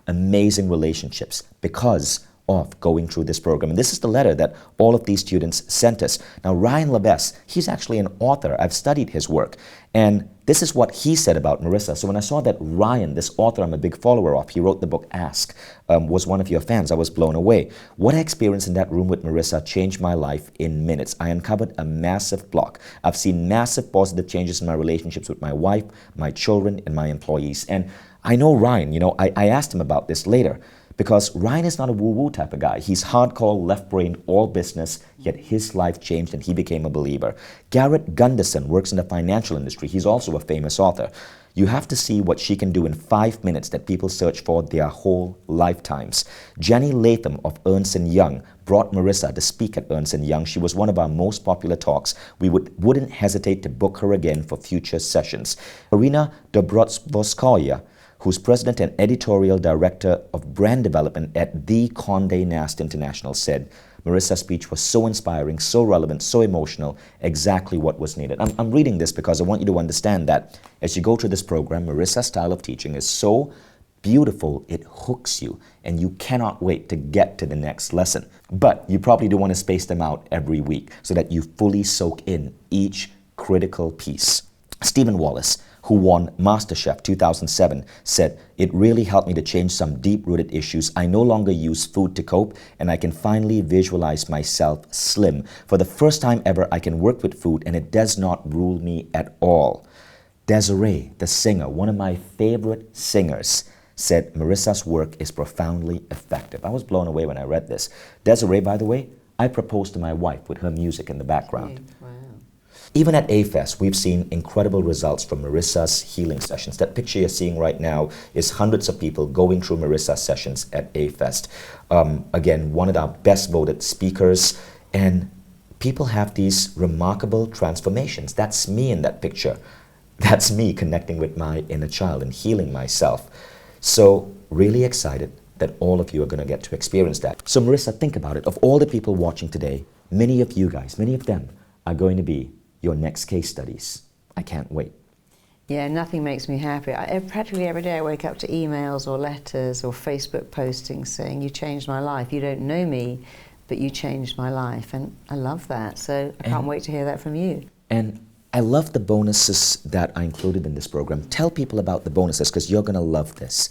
amazing relationships because of going through this program. And this is the letter that all of these students sent us. Now, Ryan Labesse, he's actually an author. I've studied his work. And this is what he said about Marisa. So when I saw that Ryan, this author I'm a big follower of, he wrote the book Ask, was one of your fans, I was blown away. What I experienced in that room with Marisa changed my life in minutes. I uncovered a massive block. I've seen massive positive changes in my relationships with my wife, my children, and my employees. And I know Ryan, I asked him about this later. Because Ryan is not a woo-woo type of guy. He's hardcore, left-brain, all business, yet his life changed and he became a believer. Garrett Gunderson works in the financial industry. He's also a famous author. You have to see what she can do in 5 minutes that people search for their whole lifetimes. Jenny Latham of Ernst & Young brought Marisa to speak at Ernst & Young. She was one of our most popular talks. We wouldn't hesitate to book her again for future sessions. Irina Dobrotsvoskaya, who's president and editorial director of brand development at the Condé Nast International, said, Marisa's speech was so inspiring, so relevant, so emotional, exactly what was needed. I'm reading this because I want you to understand that as you go through this program, Marisa's style of teaching is so beautiful, it hooks you, and you cannot wait to get to the next lesson. But you probably do want to space them out every week so that you fully soak in each critical piece. Stephen Wallace, who won MasterChef 2007, said, it really helped me to change some deep-rooted issues. I no longer use food to cope, and I can finally visualize myself slim. For the first time ever, I can work with food, and it does not rule me at all. Desiree, the singer, one of my favorite singers, said Marisa's work is profoundly effective. I was blown away when I read this. Desiree, by the way, I proposed to my wife with her music in the background. Wow. Even at A-Fest, we've seen incredible results from Marisa's healing sessions. That picture you're seeing right now is hundreds of people going through Marisa's sessions at A-Fest. Again, one of our best voted speakers, and people have these remarkable transformations. That's me in that picture. That's me connecting with my inner child and healing myself. So really excited that all of you are going to get to experience that. So Marisa, think about it. Of all the people watching today, many of you guys, many of them are going to be your next case studies. I can't wait. Yeah, nothing makes me happy. Practically every day I wake up to emails or letters or Facebook postings saying, you changed my life. You don't know me, but you changed my life. And I love that. So I can't wait to hear that from you. And I love the bonuses that I included in this program. Tell people about the bonuses because you're going to love this.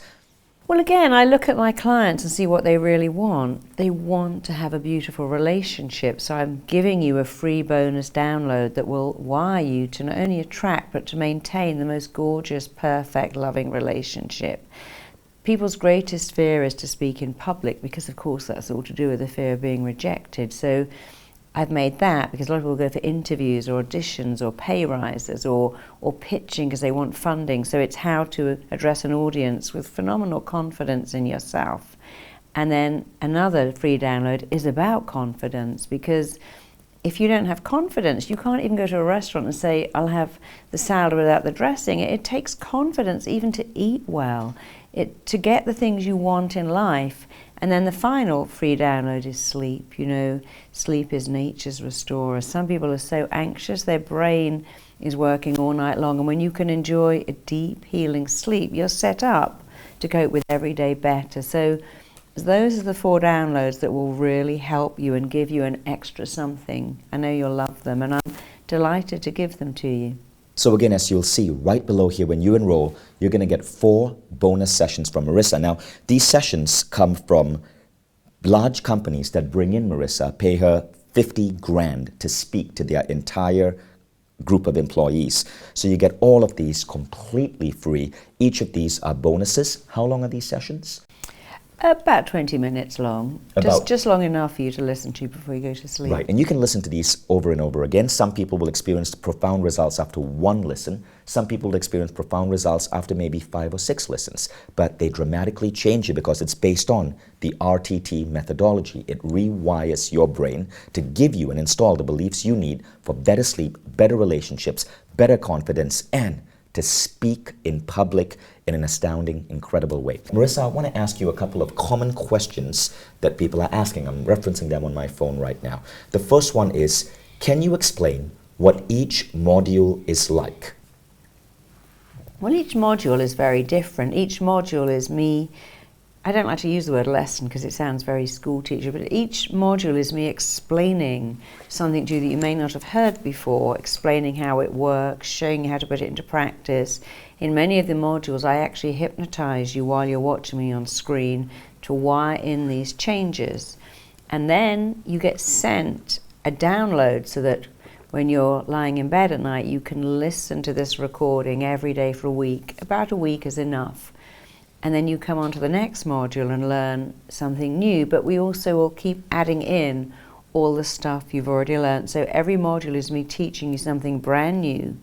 Well, again, I look at my clients and see what they really want. They want to have a beautiful relationship. So I'm giving you a free bonus download that will wire you to not only attract, but to maintain the most gorgeous, perfect, loving relationship. People's greatest fear is to speak in public because, of course, that's all to do with the fear of being rejected. So I've made that because a lot of people go for interviews or auditions or pay rises or pitching because they want funding. So it's how to address an audience with phenomenal confidence in yourself. And then another free download is about confidence, because if you don't have confidence, you can't even go to a restaurant and say, I'll have the salad without the dressing. It takes confidence even to eat well, to get the things you want in life. And then the final free download is sleep. You know, sleep is nature's restorer. Some people are so anxious, their brain is working all night long. And when you can enjoy a deep, healing sleep, you're set up to cope with every day better. So those are the 4 downloads that will really help you and give you an extra something. I know you'll love them, and I'm delighted to give them to you. So again, as you'll see right below here, when you enroll, you're going to get 4 bonus sessions from Marisa. Now, these sessions come from large companies that bring in Marisa, pay her $50,000 to speak to their entire group of employees. So you get all of these completely free. Each of these are bonuses. How long are these sessions? About 20 minutes long, just long enough for you to listen to before you go to sleep. Right, and you can listen to these over and over again. Some people will experience profound results after 1 listen. Some people will experience profound results after maybe 5 or 6 listens. But they dramatically change you because it's based on the RTT methodology. It rewires your brain to give you and install the beliefs you need for better sleep, better relationships, better confidence, and to speak in public in an astounding, incredible way. Marisa, I want to ask you a couple of common questions that people are asking. I'm referencing them on my phone right now. The first one is, can you explain what each module is like? Well, each module is very different. Each module is me. I don't like to use the word lesson because it sounds very school teacher, but each module is me explaining something to you that you may not have heard before, explaining how it works, showing you how to put it into practice. In many of the modules, I actually hypnotize you while you're watching me on screen to wire in these changes. And then you get sent a download so that when you're lying in bed at night, you can listen to this recording every day for a week. About a week is enough. and then you come on to the next module and learn something new, but we also will keep adding in all the stuff you've already learned. So every module is me teaching you something brand new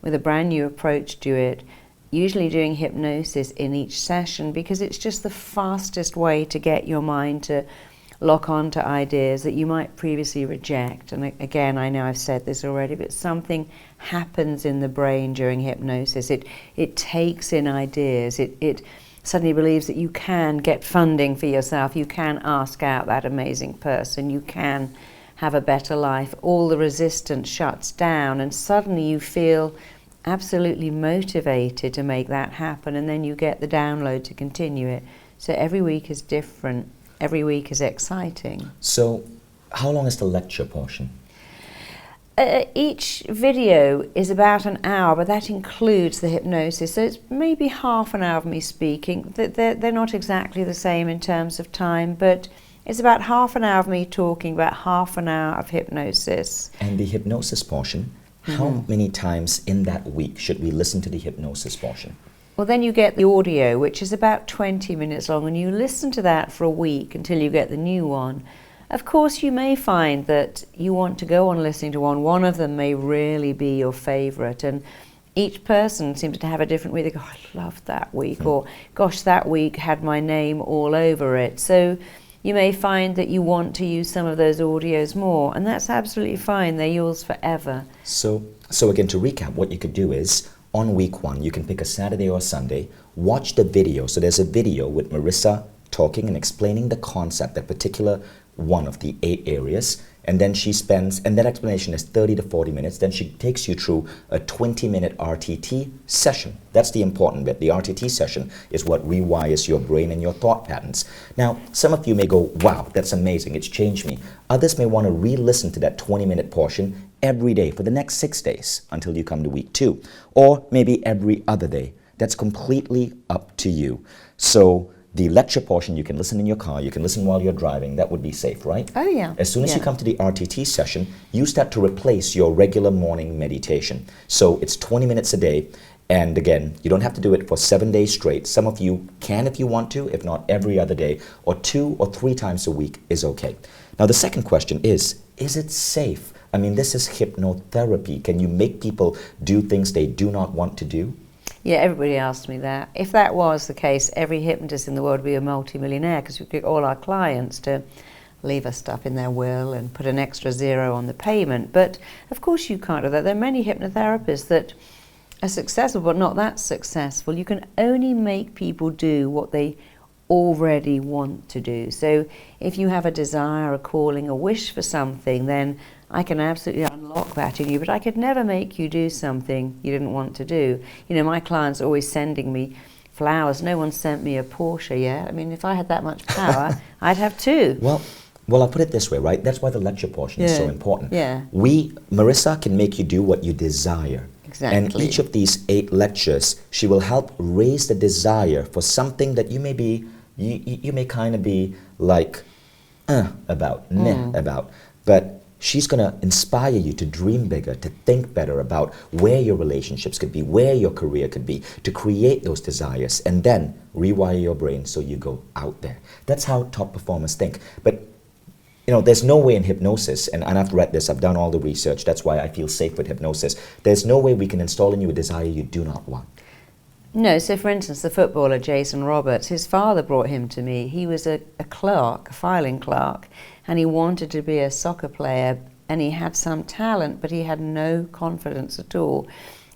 with a brand new approach to it, usually doing hypnosis in each session because it's just the fastest way to get your mind to lock onto ideas that you might previously reject. And again, I know I've said this already, but something happens in the brain during hypnosis. It takes in ideas. It suddenly believes that you can get funding for yourself, you can ask out that amazing person, you can have a better life. All the resistance shuts down and suddenly you feel absolutely motivated to make that happen, and then you get the download to continue it. So every week is different, every week is exciting. So how long is the lecture portion? Each video is about an hour, but that includes the hypnosis. So it's maybe half an hour of me speaking. They're not exactly the same in terms of time, but it's about half an hour of me talking, about half an hour of hypnosis. And the hypnosis portion, how many times in that week should we listen to the hypnosis portion? Well, then you get the audio, which is about 20 minutes long, and you listen to that for a week until you get the new one. Of course, you may find that you want to go on listening to one. One of them may really be your favourite, and each person seems to have a different week. They go, I loved that week, or gosh, that week had my name all over it. So you may find that you want to use some of those audios more, and that's absolutely fine. They're yours forever. So again, to recap, what you could do is, on week 1, you can pick a Saturday or Sunday, watch the video. So there's a video with Marisa talking and explaining the concept, that particular one of the 8 areas, and then she spends, and that explanation is 30 to 40 minutes, then she takes you through a 20-minute RTT session. That's the important bit. The RTT session is what rewires your brain and your thought patterns. Now, some of you may go, wow, that's amazing, it's changed me. Others may want to re-listen to that 20-minute portion every day for the next 6 days until you come to week 2, or maybe every other day. That's completely up to you. So the lecture portion, you can listen in your car, you can listen while you're driving. That would be safe, right? Oh, yeah. As soon as you come to the RTT session, use that to replace your regular morning meditation. So it's 20 minutes a day. And again, you don't have to do it for 7 days straight. Some of you can if you want to, if not every other day, or 2 or 3 times a week is okay. Now, the second question is it safe? I mean, this is hypnotherapy. Can you make people do things they do not want to do? Yeah, everybody asked me that. If that was the case, every hypnotist in the world would be a multi-millionaire, because we get all our clients to leave us stuff in their will and put an extra 0 on the payment. But of course you can't do that. There are many hypnotherapists that are successful but not that successful. You can only make people do what they already want to do. So if you have a desire, a calling, a wish for something, then I can absolutely unlock that in you, but I could never make you do something you didn't want to do. You know, my clients are always sending me flowers. No one sent me a Porsche yet. I mean, if I had that much power, I'd have 2. Well, I'll put it this way, right? That's why the lecture portion is so important. Yeah. Marisa can make you do what you desire. Exactly. And each of these 8 lectures, she will help raise the desire for something that you may be, you may kind of be like, about. But she's going to inspire you to dream bigger, to think better about where your relationships could be, where your career could be, to create those desires, and then rewire your brain so you go out there. That's how top performers think. But you know, there's no way in hypnosis, and I've read this, I've done all the research, that's why I feel safe with hypnosis. There's no way we can install in you a desire you do not want. No, so for instance, the footballer Jason Roberts, his father brought him to me. He was a clerk, a filing clerk, and he wanted to be a soccer player, and he had some talent, but he had no confidence at all.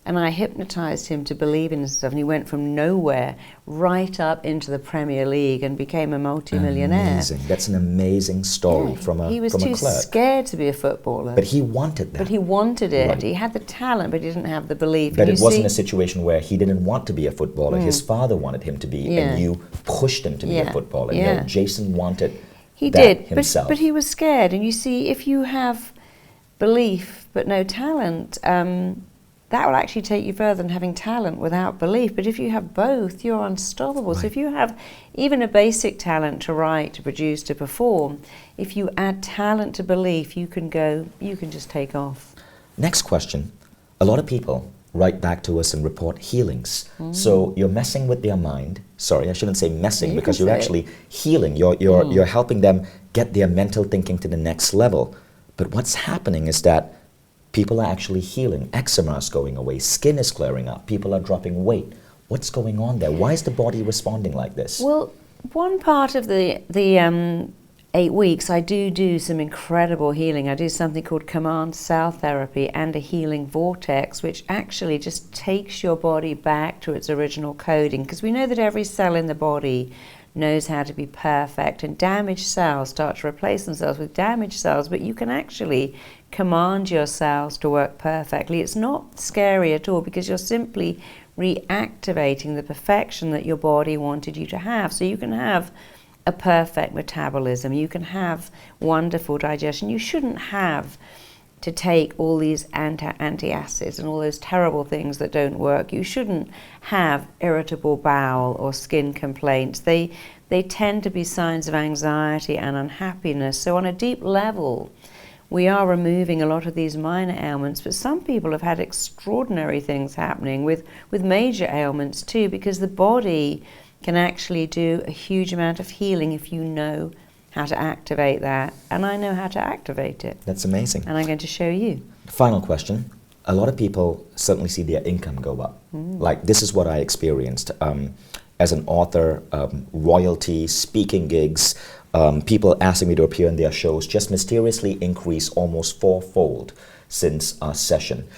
And I hypnotized him to believe in himself, and he went from nowhere right up into the Premier League and became a multi-millionaire. Amazing. That's an amazing story from a clerk. He was too scared to be a footballer. But he wanted that. But he wanted it. Right. He had the talent, but he didn't have the belief. But it wasn't a situation where he didn't want to be a footballer. His father wanted him to be, Yeah. and you pushed him to be a footballer. Yeah. No, Jason wanted He that did, himself. but he was scared. And you see, if you have belief but no talent, that will actually take you further than having talent without belief. But if you have both, you're unstoppable. Right. So if you have even a basic talent to write, to produce, to perform, if you add talent to belief, you can just take off. Next question. A lot of people write back to us and report healings. So you're messing with their mind. Sorry, I shouldn't say messing, because you're actually healing. You're helping them get their mental thinking to the next level. But what's happening is that people are actually healing. Eczema is going away. Skin is clearing up. People are dropping weight. What's going on there? Why is the body responding like this? Well, one part of the 8 weeks, I do some incredible healing. I do something called command cell therapy and a healing vortex, which actually just takes your body back to its original coding, because we know that every cell in the body knows how to be perfect, and damaged cells start to replace themselves with damaged cells, but you can actually command your cells to work perfectly. It's not scary at all, because you're simply reactivating the perfection that your body wanted you to have. So you can have a perfect metabolism, you can have wonderful digestion. You shouldn't have to take all these antacids and all those terrible things that don't work. You shouldn't have irritable bowel or skin complaints. They tend to be signs of anxiety and unhappiness. So on a deep level, we are removing a lot of these minor ailments, but some people have had extraordinary things happening with major ailments too, because the body can actually do a huge amount of healing if you know how to activate that. And I know how to activate it. That's amazing. And I'm going to show you. Final question. A lot of people certainly see their income go up. Like, this is what I experienced as an author, royalty, speaking gigs, people asking me to appear in their shows just mysteriously increase almost 4-fold since our session.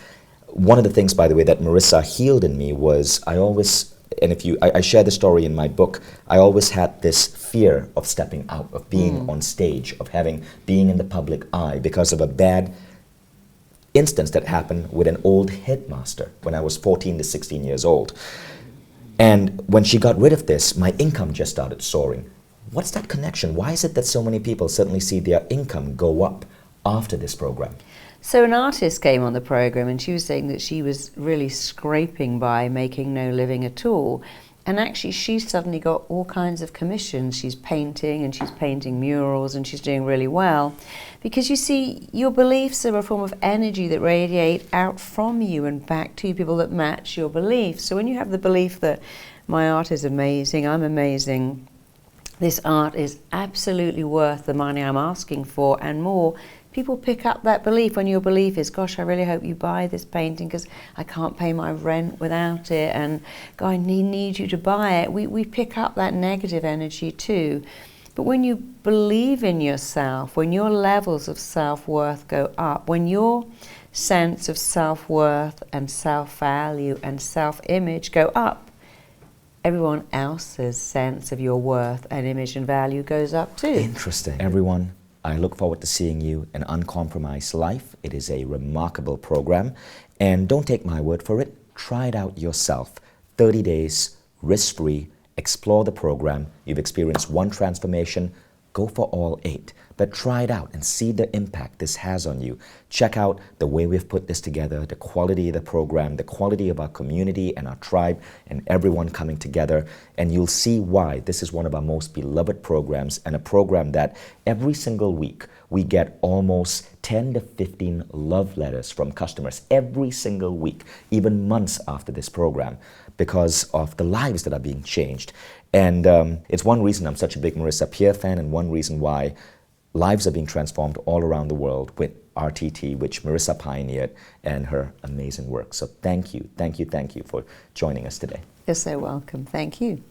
One of the things, by the way, that Marisa healed in me was I share the story in my book. I always had this fear of stepping out, of being on stage, of being in the public eye because of a bad instance that happened with an old headmaster when I was 14 to 16 years old. And when she got rid of this, my income just started soaring. What's that connection? Why is it that so many people suddenly see their income go up after this program? So an artist came on the program, and she was saying that she was really scraping by, making no living at all. And actually she suddenly got all kinds of commissions. She's painting, and she's painting murals, and she's doing really well. Because you see, your beliefs are a form of energy that radiate out from you and back to you, people that match your beliefs. So when you have the belief that my art is amazing, I'm amazing, this art is absolutely worth the money I'm asking for and more, people pick up that belief. When your belief is, gosh, I really hope you buy this painting because I can't pay my rent without it, and God, I need you to buy it. We pick up that negative energy too. But when you believe in yourself, when your levels of self-worth go up, when your sense of self-worth and self-value and self-image go up, everyone else's sense of your worth and image and value goes up too. Interesting. Everyone, I look forward to seeing you in Uncompromised Life. It is a remarkable program. And don't take my word for it. Try it out yourself. 30 days, risk-free. Explore the program. You've experienced one transformation. Go for all 8. But try it out and see the impact this has on you. Check out the way we've put this together, the quality of the program, the quality of our community and our tribe and everyone coming together. And you'll see why this is one of our most beloved programs, and a program that every single week we get almost 10 to 15 love letters from customers every single week, even months after this program, because of the lives that are being changed. And it's one reason I'm such a big Marisa Peer fan, and one reason why lives are being transformed all around the world with RTT, which Marisa pioneered, and her amazing work. So thank you for joining us today. You're so welcome. Thank you.